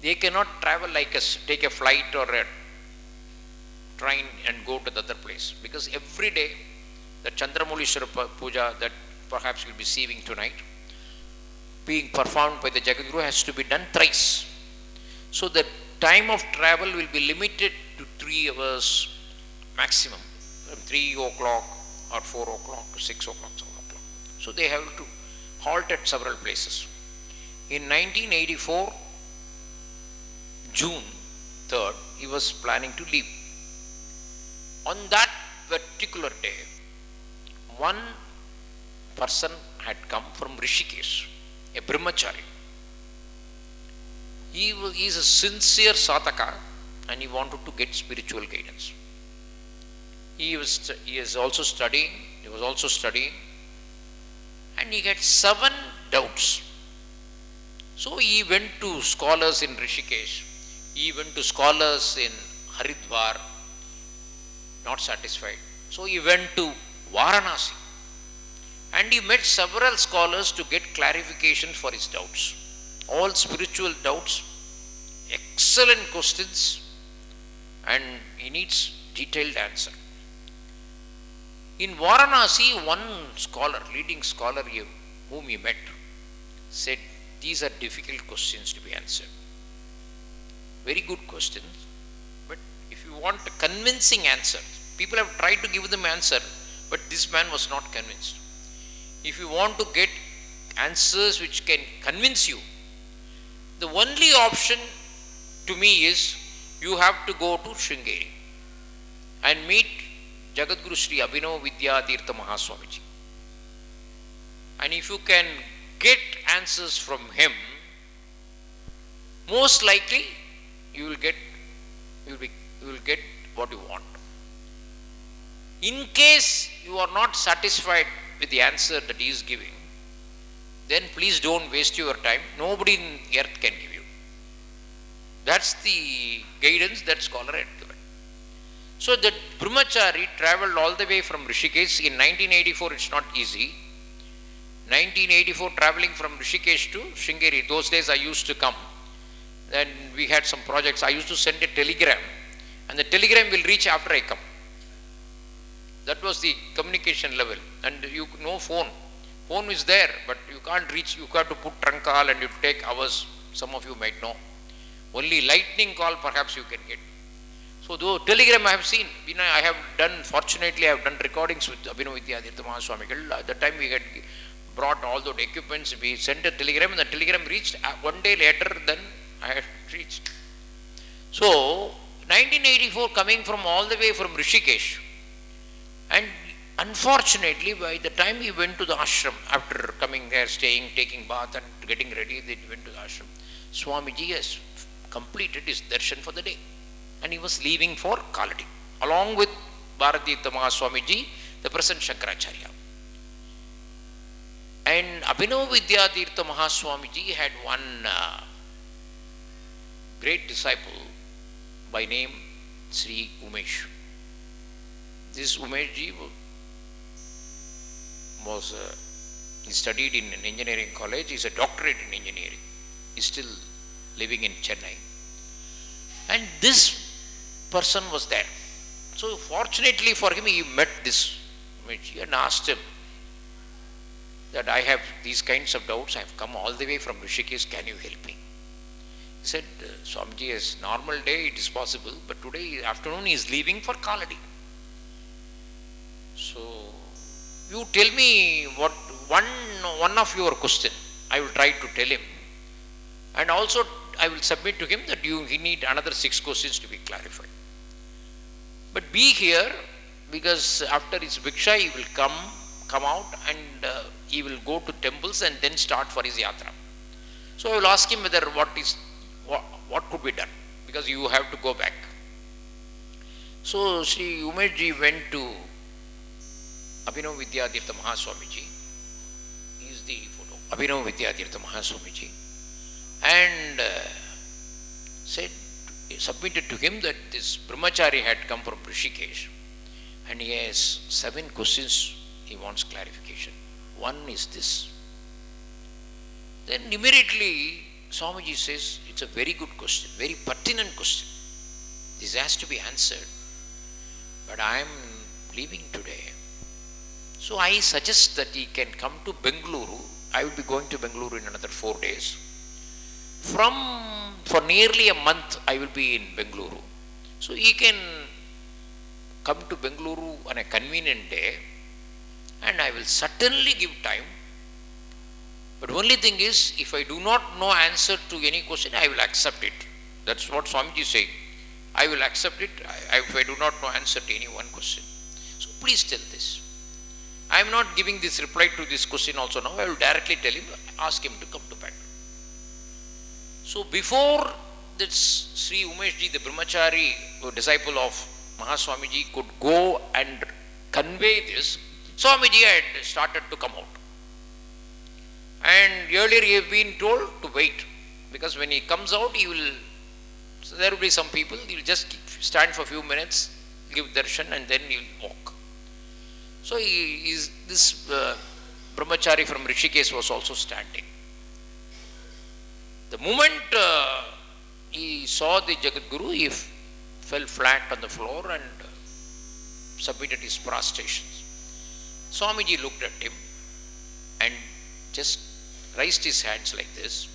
They cannot travel like us, take a flight or a train and go to the other place, because every day the Chandramulishwara Puja that perhaps you'll be seeing tonight, being performed by the Jagadguru, has to be done thrice. So the time of travel will be limited to 3 hours maximum, from 3 o'clock or 4 o'clock to 6 o'clock, 7 o'clock. So they have to halt at several places. In 1984, June 3rd, he was planning to leave. On that particular day, one person had come from Rishikesh, a brahmachari. He is a sincere sadhaka and he wanted to get spiritual guidance. He was also studying and he had 7 doubts. So he went to scholars in Rishikesh, he went to scholars in Haridwar, not satisfied. So he went to Varanasi and he met several scholars to get clarification for his doubts. All spiritual doubts, excellent questions, and he needs detailed answer. In Varanasi, one scholar, leading scholar whom he met, said, these are difficult questions to be answered. Very good questions, but if you want a convincing answer, people have tried to give them answer, but this man was not convinced. If you want to get answers which can convince you, the only option to me is you have to go to Sringeri and meet Jagadguru Sri Abhinava Vidyatheertha Mahaswamiji. And if you can get answers from him, most likely you will get what you want. In case you are not satisfied with the answer that he is giving, then please don't waste your time. Nobody in earth can give you. That's the guidance that scholar had given. So the brahmachari travelled all the way from Rishikesh. In 1984, it's not easy. 1984, travelling from Rishikesh to Sringeri. Those days I used to come. Then we had some projects. I used to send a telegram, and the telegram will reach after I come. That was the communication level. And phone. Phone is there, but you can't reach. You got to put trunk call and you take hours. Some of you might know. Only lightning call perhaps you can get. So though telegram I have seen, fortunately I have done recordings with Abhinava Vidyatheertha Mahaswamigal. At the time we had brought all those equipments, we sent a telegram and the telegram reached 1 day later than I had reached. So 1984, coming from all the way from Rishikesh, and unfortunately by the time he went to the ashram, after coming there, staying, taking bath and getting ready, they went to the ashram, Swamiji has completed his darshan for the day and he was leaving for Kaladi along with Bharathi Mahaswamiji, the present Shankaracharya. And Abhinava Vidyatheertha Mahaswamiji had one great disciple by name Sri Umesh. This Umeshji he studied in an engineering college. He is a doctorate in engineering. He still living in Chennai. And this person was there. So fortunately for him, he met this Swamiji and asked him that I have these kinds of doubts. I have come all the way from Rishikesh. Can you help me? He said, Swamiji, is normal day it is possible, but today afternoon he is leaving for Kaladi. So you tell me what one of your question. I will try to tell him. And also I will submit to him that he need another 6 questions to be clarified. But be here, because after his Bhiksha he will come out and he will go to temples and then start for his yatra. So I will ask him whether what could be done, because you have to go back. So Sri Umeshji went to Abhinava Vidyatheertha Mahaswamiji. He is the photo. Abhinava Vidyatheertha Mahaswamiji. And submitted to him that this Brahmachari had come from Rishikesh and he has 7 questions he wants clarification. One is this. Then immediately Swamiji says, it's a very good question, very pertinent question. This has to be answered. But I am leaving today. So I suggest that he can come to Bengaluru. I will be going to Bengaluru in another 4 days. For nearly a month I will be in Bengaluru. So he can come to Bengaluru on a convenient day and I will certainly give time. But only thing is, if I do not know answer to any question, I will accept it. That's what Swamiji is saying. I will accept it if I do not know answer to any one question. So please tell this. I am not giving this reply to this question also now. I will directly tell him, ask him to come to Bangalore. So before this Sri Umeshji, the Brahmachari, a disciple of Mahaswamiji, could go and convey this, Swamiji had started to come out. And earlier he had been told to wait, because when he comes out, so there will be some people, he will just stand for a few minutes, give darshan and then he will walk. So this Brahmachari from Rishikesh was also standing. The moment he saw the Jagadguru, he fell flat on the floor and submitted his prostrations. Swamiji looked at him and just raised his hands like this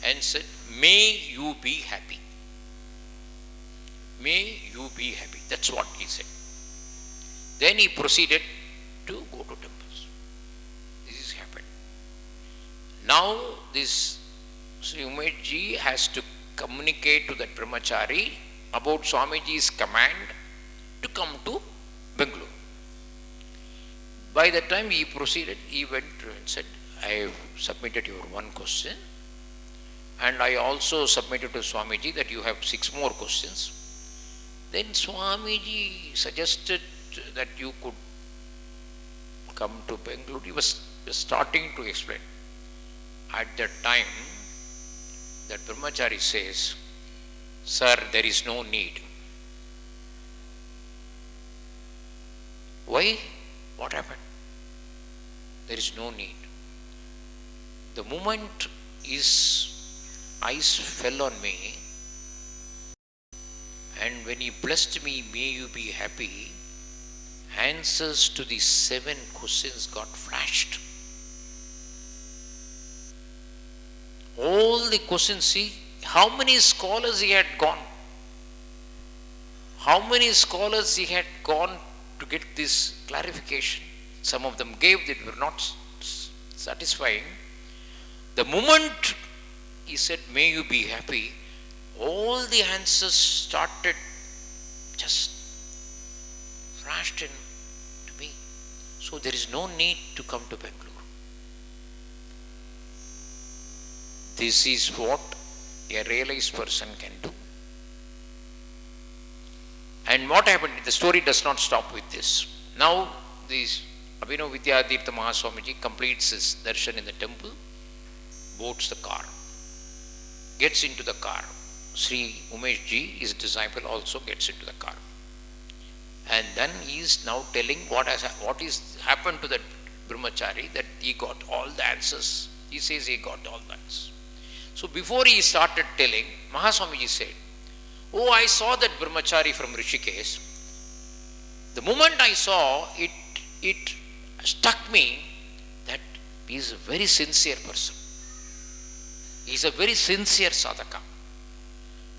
and said, may you be happy. May you be happy. That's what he said. Then he proceeded to go to temples. This has happened. Now this Sri Umeshji has to communicate to that Brahmachari about Swamiji's command to come to Bengaluru. By the time he proceeded, he went and said, I have submitted your one question and I also submitted to Swamiji that you have 6 more questions. Then Swamiji suggested that you could come to Bengaluru. He was starting to explain. At that time, that Brahmachari says, sir, there is no need. Why? What happened? There is no need. The moment his eyes fell on me, and when he blessed me, may you be happy, answers to the 7 questions got flashed. All the questions, see, how many scholars he had gone? How many scholars he had gone to get this clarification? Some of them gave that were not satisfying. The moment he said, may you be happy, all the answers started just flashed in to me. So there is no need to come to Bengaluru. This is what a realized person can do. And what happened? The story does not stop with this. Now, this Abhinava Vidyatheertha Mahaswamiji completes his darshan in the temple, boards the car, gets into the car. Sri Umeshji, his disciple, also gets into the car. And then he is now telling what is happened to that Brahmachari, that he got all the answers. He says he got all the answers. So before he started telling, Mahaswamiji said, "Oh, I saw that brahmachari from Rishikesh. The moment I saw it, it struck me that he is a very sincere person. He is a very sincere sadhaka.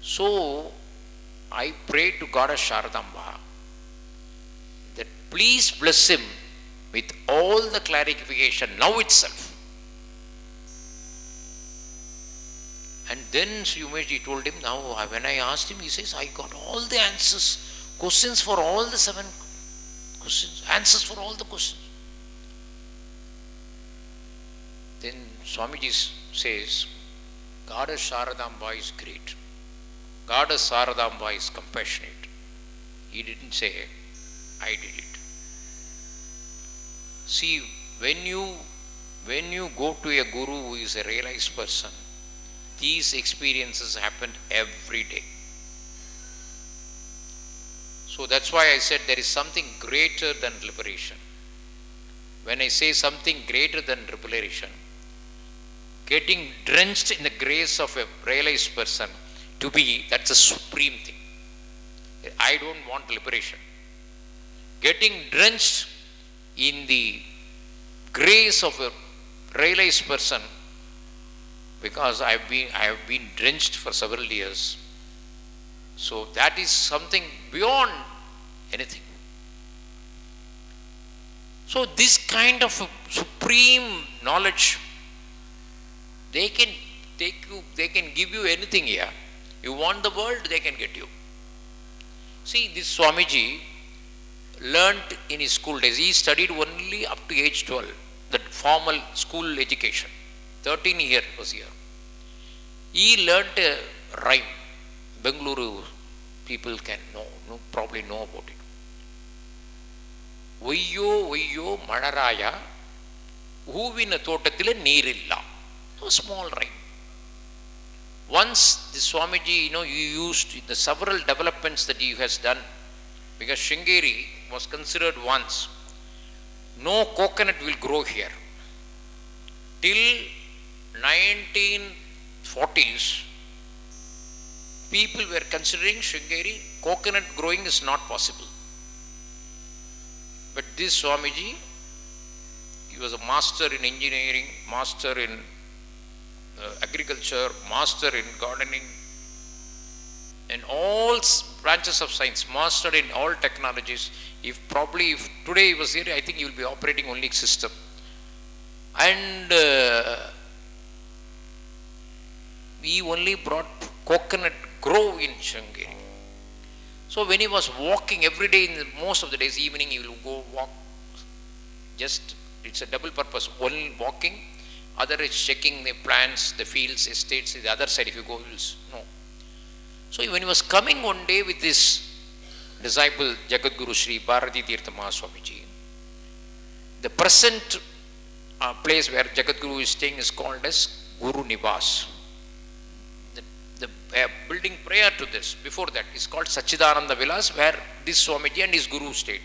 So I prayed to Goddess Sharadamba that please bless him with all the clarification now itself." And then Yumesh told him, now when I asked him, he says, I got all the answers, questions for all the 7 questions, answers for all the questions. Then Swamiji says, Goddess Sharadamba is great. Goddess Sharadamba is compassionate. He didn't say, I did it. See, when you go to a guru who is a realized person, these experiences happen every day. So that's why I said there is something greater than liberation. When I say something greater than liberation, getting drenched in the grace of a realized person that's a supreme thing. I don't want liberation. Getting drenched in the grace of a realized person, because I have been drenched for several years. So that is something beyond anything. So this kind of supreme knowledge, they can take you, they can give you anything here. You want the world, they can get you. See, this Swamiji learnt in his school days. He studied only up to age 12, that formal school education. 13 years was here. He learnt a rhyme. Bengaluru people can probably know about it. Vayyo vayyo malaraya huvina thotathile neerilla. A small rhyme. Once the Swamiji, you used the several developments that he has done, because Sringeri was considered once, no coconut will grow here. Till 1940s, people were considering Sringeri, coconut growing is not possible. But this Swamiji, he was a master in engineering, master in agriculture, master in gardening, in all branches of science, master in all technologies. If today he was here, I think he will be operating only system. And he only brought coconut grow in Sringeri. So when he was walking every day, most of the days, evening, he will go walk. Just, it's a double purpose. One walking, other is checking the plants, the fields, estates. The other side, if you go, you will know. So when he was coming one day with his disciple, Jagadguru Sri Vidyatheertha Swamiji, the present place where Jagadguru is staying is called as Guru Nivas. The building prior to this, before that, is called Sachidananda Vilas, where this Swamiji and his Guru stayed.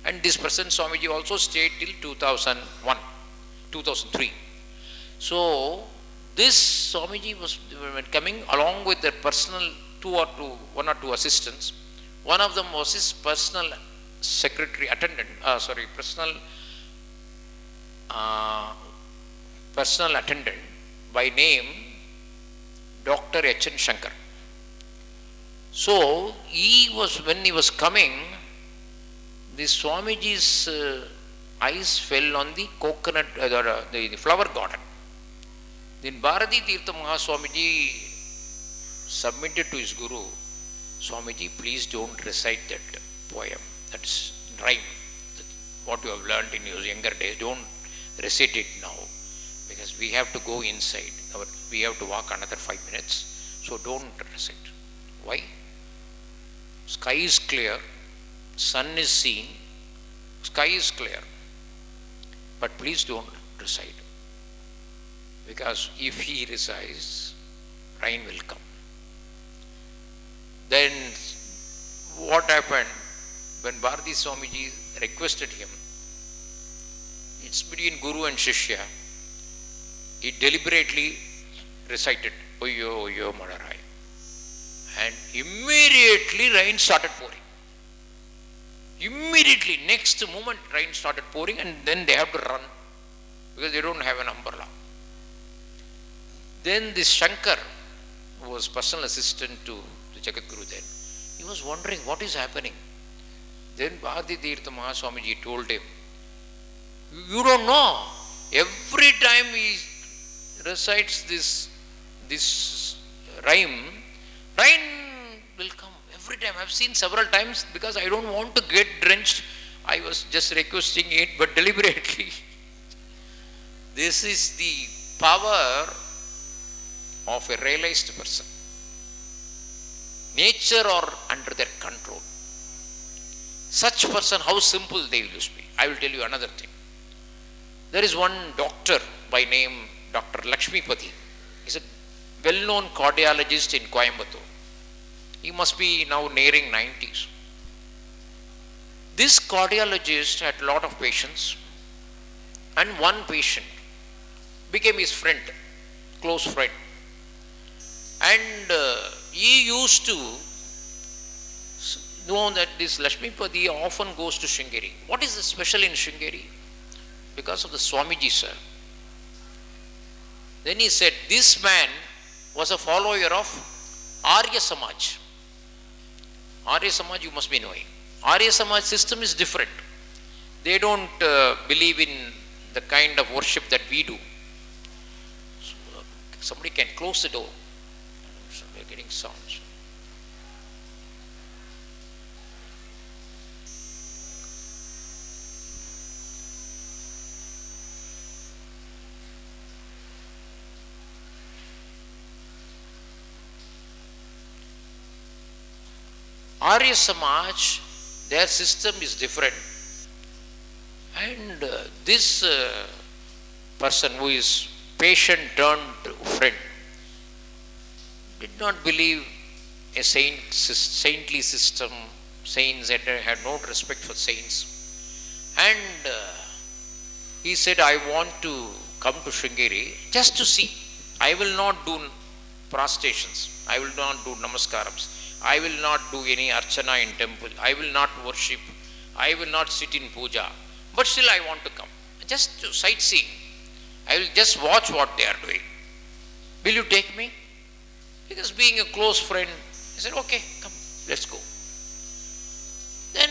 And this present Swamiji also stayed till 2003. So this Swamiji was coming along with their personal one or two assistants. One of them was his personal secretary, personal attendant by name Dr. H.N. Shankar. So when he was coming, this Swamiji's eyes fell on the coconut, the flower garden. Then Vidyatheertha Swamiji submitted to his Guru, Swamiji, please don't recite that poem, that's rhyme, what you have learned in your younger days, don't recite it now, because we have to go inside, we have to walk another 5 minutes, so don't recite. Why? Sky is clear, sun is seen, sky is clear, but please don't recite, because if he recites, rain will come. Then what happened when Bharati Swamiji requested him? It's between Guru and Shishya. He deliberately recited Oyo, oyo, Madarai. And immediately rain started pouring. Immediately, next moment, rain started pouring, and then they have to run because they don't have an umbrella. Then this Shankar, who was personal assistant to Jagadguru then, he was wondering what is happening. Then Vidyatheertha Mahaswamiji told him, you don't know, every time he recites this rhyme, rain will come. Every time. I've seen several times because I don't want to get drenched. I was just requesting it, but deliberately. This is the power of a realized person. Nature or under their control. Such person, how simple they will be. I will tell you another thing. There is one doctor by name Dr. Lakshmipati. He's a well-known cardiologist in Coimbatore. He must be now nearing 90s. This cardiologist had a lot of patients, and one patient became his friend, close friend. And he used to know that this Lakshmipati often goes to Sringeri. What is the special in Sringeri? Because of the Swamiji, sir. Then he said, this man was a follower of Arya Samaj. Arya Samaj you must be knowing. Arya Samaj system is different. They don't believe in the kind of worship that we do. So, somebody can close the door. So we are getting sounds. Arya Samaj, their system is different, and this person who is patient turned friend did not believe a saintly system. Saints had no respect for saints, and he said, I want to come to Sringeri just to see. I will not do prostrations, I will not do namaskarams, I will not do any archana in temple, I will not worship, I will not sit in puja, but still I want to come. Just to sightseeing. I will just watch what they are doing. Will you take me? Because being a close friend, he said, okay, come, let's go. Then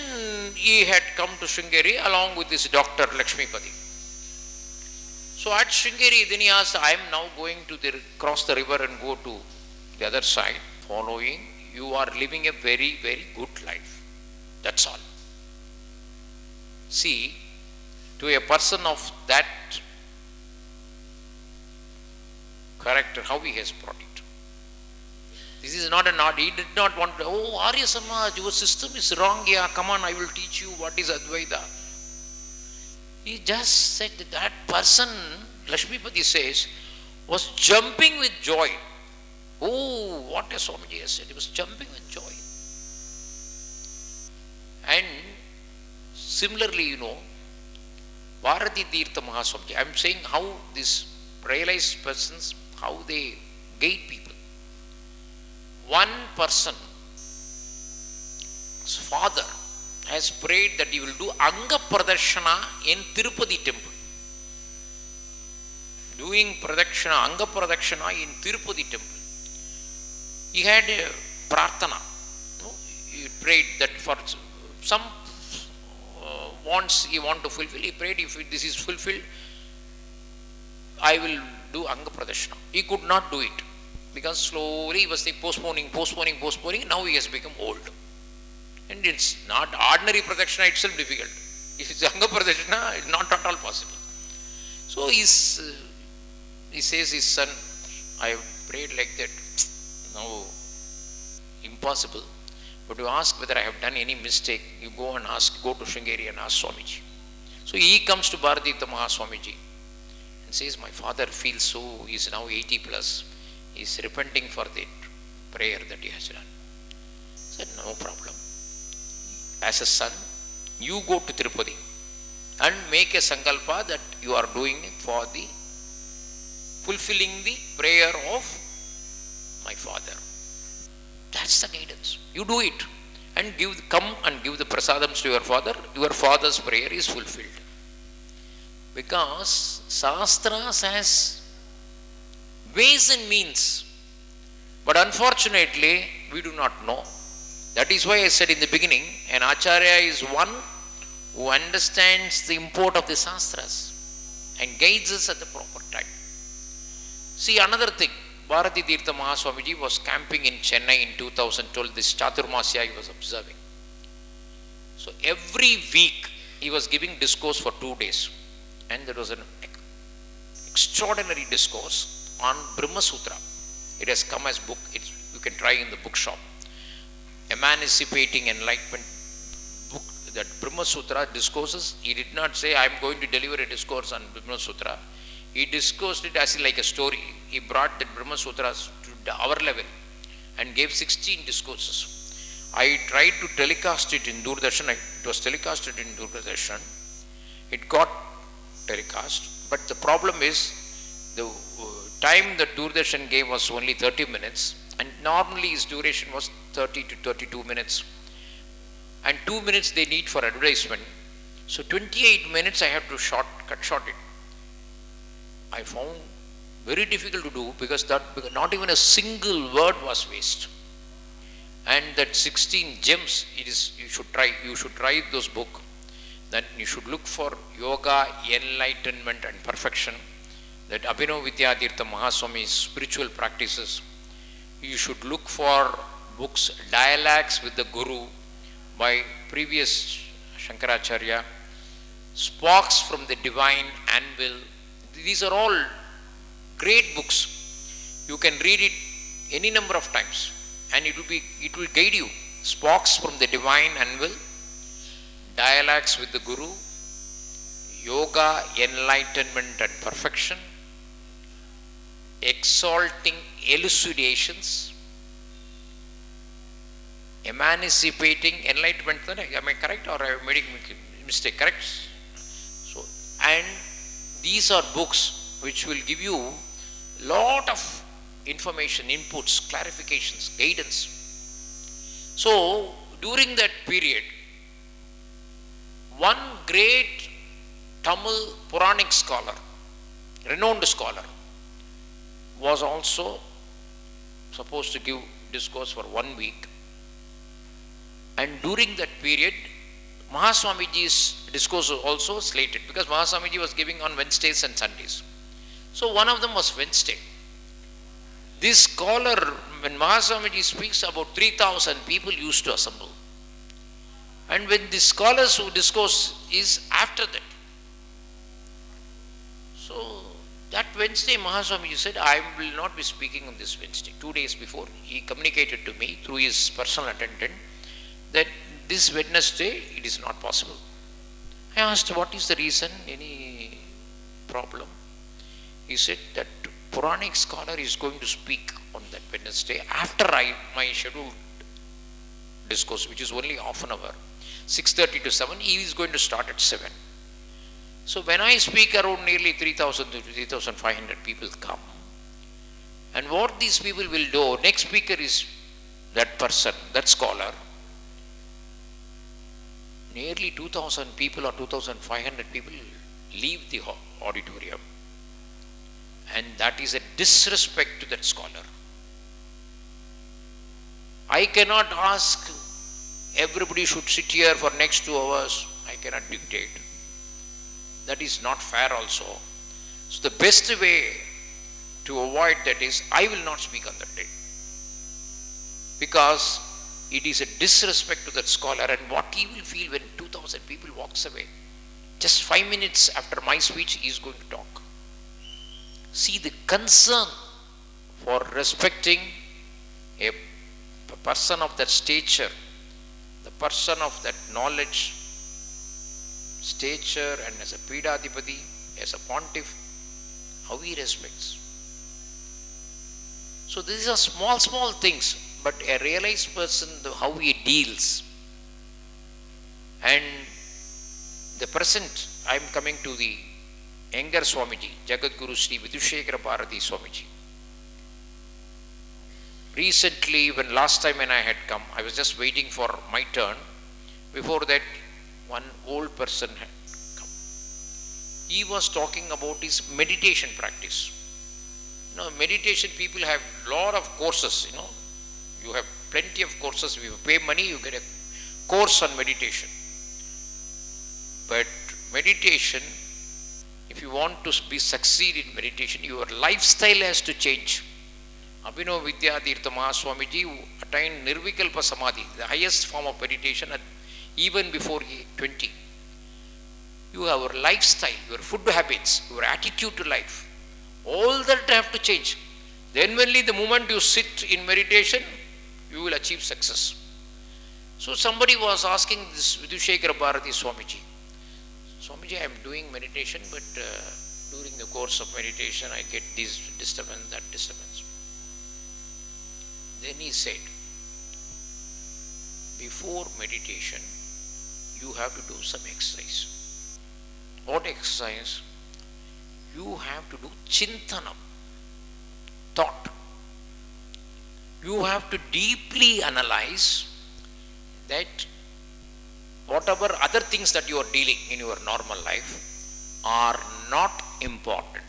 he had come to Sringeri along with this Dr. Lakshmipati. So at Sringeri, then he asked, I am now going to cross the river and go to the other side, following. You are living a very, very good life. That's all. See, to a person of that character, how he has brought it. This is not an art. He did not want to, oh, Arya Samaj, your system is wrong. Yeah, come on, I will teach you what is Advaita. He just said that person, Lakshmipati says, was jumping with joy. Oh, what a Swamiji has said. He was jumping with joy. And similarly, Vidyatheertha Mahaswamiji, I am saying how these realized persons, how they guide people. One person's father has prayed that he will do Anga Pradarshana in Tirupati temple. Doing Pradakshana, Anga Pradakshana in Tirupati temple. He had a prarthana. He prayed that for some wants he want to fulfill. He prayed, if this is fulfilled, I will do Anga Pradashana. He could not do it because slowly he was postponing. Now he has become old. And it's not ordinary Pradashana itself difficult. If it's Anga Pradashana, it's not at all possible. So he says his son, I have prayed like that. Now, impossible. But you ask whether I have done any mistake, you go and ask, go to Sringeri and ask Swamiji. So he comes to Vidyatheertha Mahaswamiji and says, my father feels so, he is now 80 plus. He is repenting for the prayer that he has done. I said, no problem. As a son, you go to Tirupati and make a sankalpa that you are doing it for the fulfilling the prayer of my father. That's the guidance. You do it and come and give the prasadams to your father. Your father's prayer is fulfilled. Because Shastras has ways and means. But unfortunately, we do not know. That is why I said in the beginning, an Acharya is one who understands the import of the Shastras and guides us at the proper time. See, another thing, Vidyatheertha Mahaswamiji was camping in Chennai in 2012, this Chaturmasya he was observing. So every week he was giving discourse for 2 days. And there was an extraordinary discourse on Brahma Sutra. It has come as book, you can try in the bookshop. Emancipating Enlightenment book, that Brahma Sutra discourses. He did not say, I am going to deliver a discourse on Brahma Sutra. He discoursed it as like a story. He brought the Brahma Sutras to our level and gave 16 discourses. I tried to telecast it in Doordarshan. It was telecasted in Doordarshan. It got telecast. But the problem is, the time that Doordarshan gave was only 30 minutes. And normally his duration was 30 to 32 minutes. And 2 minutes they need for advertisement. So 28 minutes I have to cut short it. I found very difficult to do because not even a single word was waste. And that 16 gems, you should try those books. Then you should look for yoga, enlightenment and perfection. That Abhinava Vidyatheertha Mahaswami's spiritual practices. You should look for books, Dialogues with the Guru by previous Shankaracharya, Sparks from the Divine Anvil. These are all great books. You can read it any number of times and it will guide you. Sparks from the Divine Anvil, Dialogues with the Guru, Yoga, Enlightenment and Perfection, Exalting Elucidations, Emancipating Enlightenment. Am I correct or am I making a mistake? Correct? So, and these are books which will give you lot of information, inputs, clarifications, guidance. So, during that period, one great Tamil Puranic scholar, renowned scholar, was also supposed to give discourse for 1 week. And during that period, Mahaswamiji's discourse was also slated because Mahaswamiji was giving on Wednesdays and Sundays. So one of them was Wednesday. This scholar, when Mahaswamiji speaks, about 3,000 people used to assemble. And when the scholars who discourse is after that. So that Wednesday Mahaswamiji said, I will not be speaking on this Wednesday. 2 days before, he communicated to me through his personal attendant that this Wednesday it is not possible. I asked, what is the reason? Any problem? He said that Puranic scholar is going to speak on that Wednesday after my scheduled discourse, which is only half an hour. 6:30 to 7, he is going to start at 7. So when I speak, around nearly 3,000 to 3,500 people come. And what these people will do, next speaker is that person, that scholar. Nearly 2,000 people or 2,500 people leave the auditorium. And that is a disrespect to that scholar. I cannot ask everybody should sit here for next 2 hours. I cannot dictate. That is not fair also. So the best way to avoid that is, I will not speak on that day. Because it is a disrespect to that scholar, and what he will feel when 2,000 people walks away. Just 5 minutes after my speech, he is going to talk. See the concern for respecting a person of that stature, the person of that knowledge, stature, and as a Pidadipati, as a pontiff, how he respects. So these are small things, but a realized person, how he deals. And the present, I am coming to the younger Swamiji, Jagadguru Sri Vidyatheertha Bharathi Swamiji. Recently, when last time when I had come, I was just waiting for my turn. Before that, one old person had come. He was talking about his meditation practice. Meditation people have lot of courses, You have plenty of courses. If you pay money, you get a course on meditation. But meditation, if you want to succeed in meditation, your lifestyle has to change. Abhinava Vidyatheertha Mahaswamiji attained Nirvikalpa Samadhi, the highest form of meditation, even before 20. Your lifestyle, your food habits, your attitude to life, all that have to change. Then only the moment you sit in meditation, you will achieve success. So somebody was asking this Vidyatheertha Bharathi Swamiji, Swamiji, I am doing meditation, but during the course of meditation, I get this disturbance, that disturbance. Then he said, before meditation, you have to do some exercise. What exercise? You have to do chintanam, thought. You have to deeply analyze that whatever other things that you are dealing in your normal life are not important.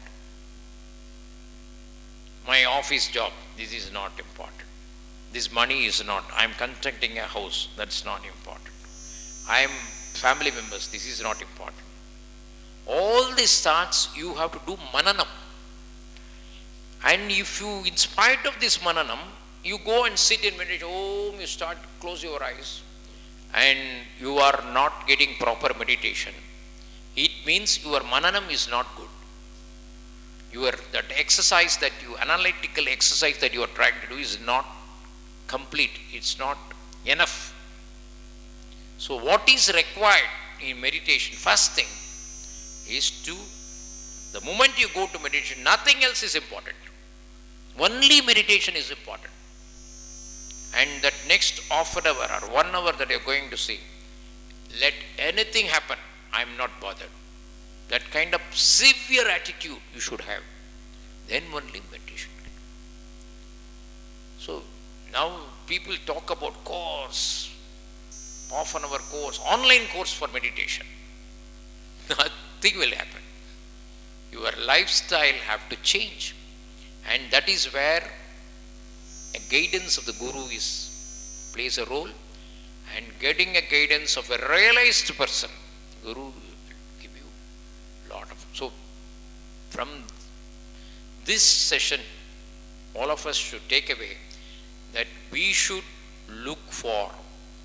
My office job, this is not important. This money is not. I am constructing a house, that's not important. I am family members, this is not important. All these thoughts you have to do mananam. And if you, in spite of this mananam, you go and sit in meditation, you start, close your eyes, and you are not getting proper meditation, it means your mananam is not good. That exercise that analytical exercise that you are trying to do is not complete. It's not enough. So what is required in meditation? First thing is the moment you go to meditation, nothing else is important. Only meditation is important. And that next half an hour or 1 hour that you're going to see, let anything happen, I'm not bothered. That kind of severe attitude you should have. Then only meditation. So now people talk about course, half an hour course, online course for meditation. Nothing will happen. Your lifestyle have to change. And that is where a guidance of the Guru plays a role, and getting a guidance of a realized person, Guru will give you lot of. So from this session, all of us should take away that we should look for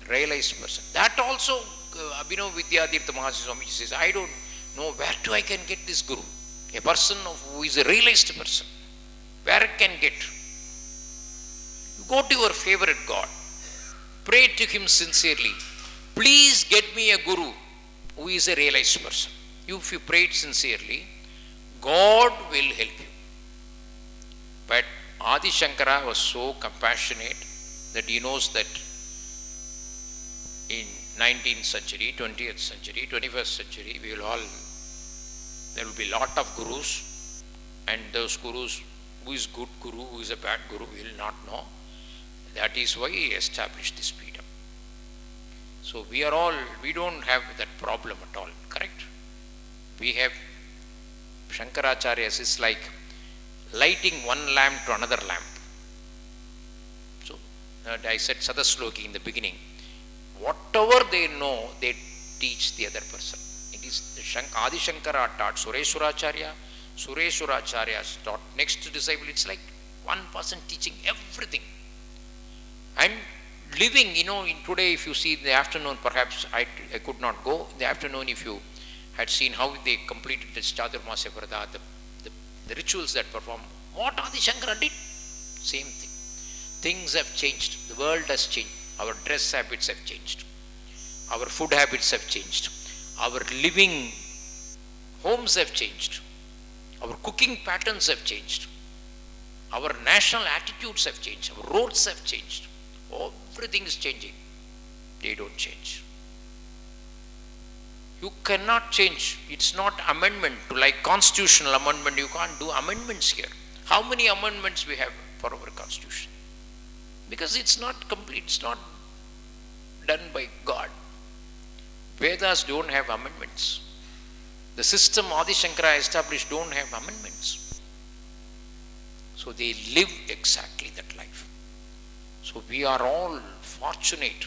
realized person. That also Abhinava Vidyatheertha Mahaswamiji says, I don't know where I can get this Guru. A person who is a realized person. Where I can get? You go to your favorite God. Pray to him sincerely. Please get me a Guru who is a realized person. If you pray it sincerely, God will help you. But Adi Shankara was so compassionate that he knows that in 19th century, 20th century, 21st century, there will be lot of gurus, and those gurus, who is good guru, who is a bad guru, we will not know. That is why he established this freedom. So we don't have that problem at all, correct? We have Shankaracharya is like lighting one lamp to another lamp. So I said Sadasloki in the beginning, whatever they know, they teach the other person. It is Adi Shankara taught Sureshwaracharya, Sureshwaracharya taught next disciple. It's like one person teaching everything. And living, in today if you see in the afternoon, perhaps I could not go. In the afternoon, if you had seen how they completed this Chaturmasya Vrata, the rituals that perform, what Adi Shankara did? Same thing. Things have changed. The world has changed. Our dress habits have changed. Our food habits have changed. Our living homes have changed. Our cooking patterns have changed. Our national attitudes have changed. Our roads have changed. Everything is changing. They don't change. You cannot change. It's not amendment. Like constitutional amendment, you can't do amendments here. How many amendments we have for our constitution? Because it's not complete, it's not done by God. Vedas don't have amendments. The system Adi Shankara established don't have amendments. So they live exactly that life. So we are all fortunate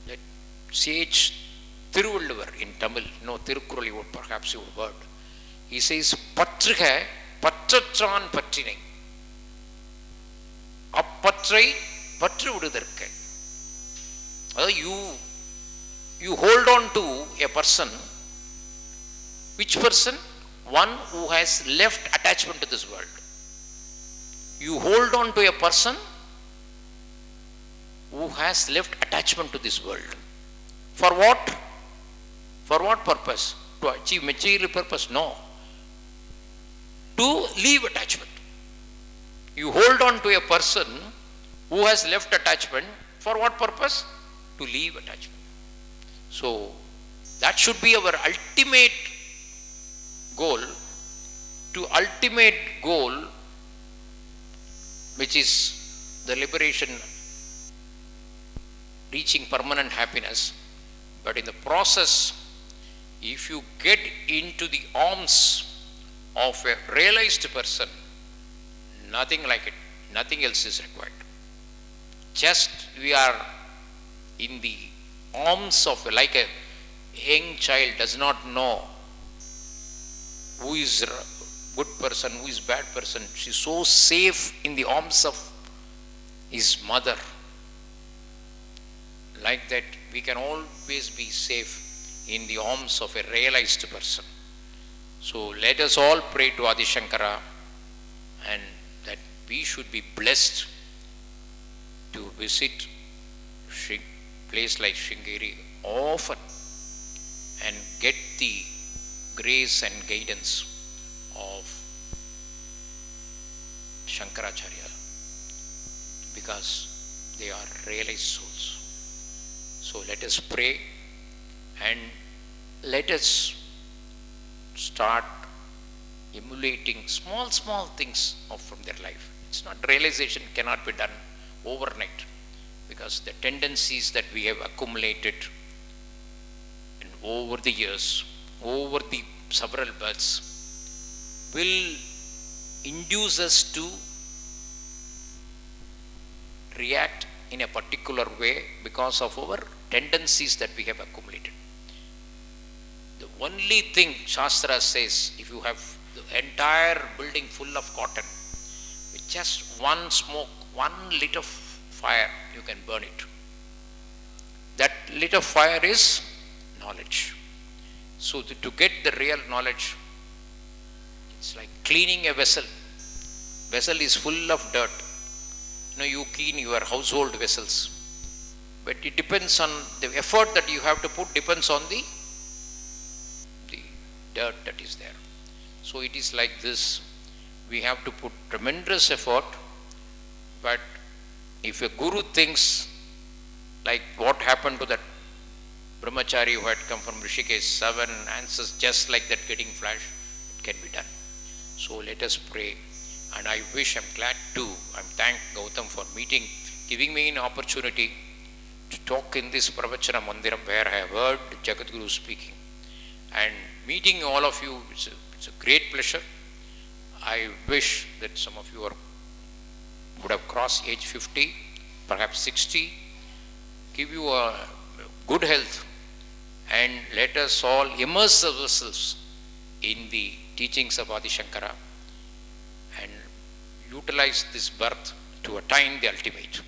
that sage Thiruvalluvar in Tamil, no Tirukkural, perhaps you have heard. He says, Patruha, Patratran Patrinai. Appatrai, Patru Vidutharkkai. You hold on to a person. Which person? One who has left attachment to this world. You hold on to a person who has left attachment to this world. For what? For what purpose? To achieve material purpose? No. To leave attachment. You hold on to a person who has left attachment. For what purpose? To leave attachment. So, that should be our ultimate goal. To ultimate goal, which is the liberation, reaching permanent happiness. But in the process, if you get into the arms of a realized person, nothing like it, nothing else is required. Just we are in the arms of, like a young child does not know who is a good person, who is bad person. She is so safe in the arms of his mother. Like that, we can always be safe in the arms of a realized person. So let us all pray to Adi Shankara, and that we should be blessed to visit place like Sringeri often and get the grace and guidance of Shankaracharya, because they are realized souls. So let us pray and let us start emulating small things from their life. It's not, realization cannot be done overnight, because the tendencies that we have accumulated and over the years, over the several births, will induce us to react in a particular way because of our tendencies that we have accumulated. The only thing Shastra says, if you have the entire building full of cotton, with just one smoke, one lit of fire, you can burn it. That lit of fire is knowledge. So to get the real knowledge, it's like cleaning a vessel. Vessel is full of dirt. You clean your household vessels. But it depends on the effort that you have to put, depends on the dirt that is there. So it is like this. We have to put tremendous effort, but if a guru thinks like what happened to that brahmachari who had come from Rishikesh, 7 answers just like that getting flash, it can be done. So let us pray. And I wish, I'm thank Gautam for meeting, giving me an opportunity to talk in this Pravachana Mandiram where I have heard Jagadguru speaking. And meeting all of you, it's a great pleasure. I wish that some of you would have crossed age 50, perhaps 60, give you a good health, and let us all immerse ourselves in the teachings of Adi Shankara and utilize this birth to attain the ultimate.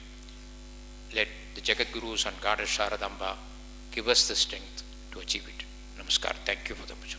Let the Jagadgurus and Goddess Sharadamba give us the strength to achieve it. Namaskar. Thank you for the opportunity.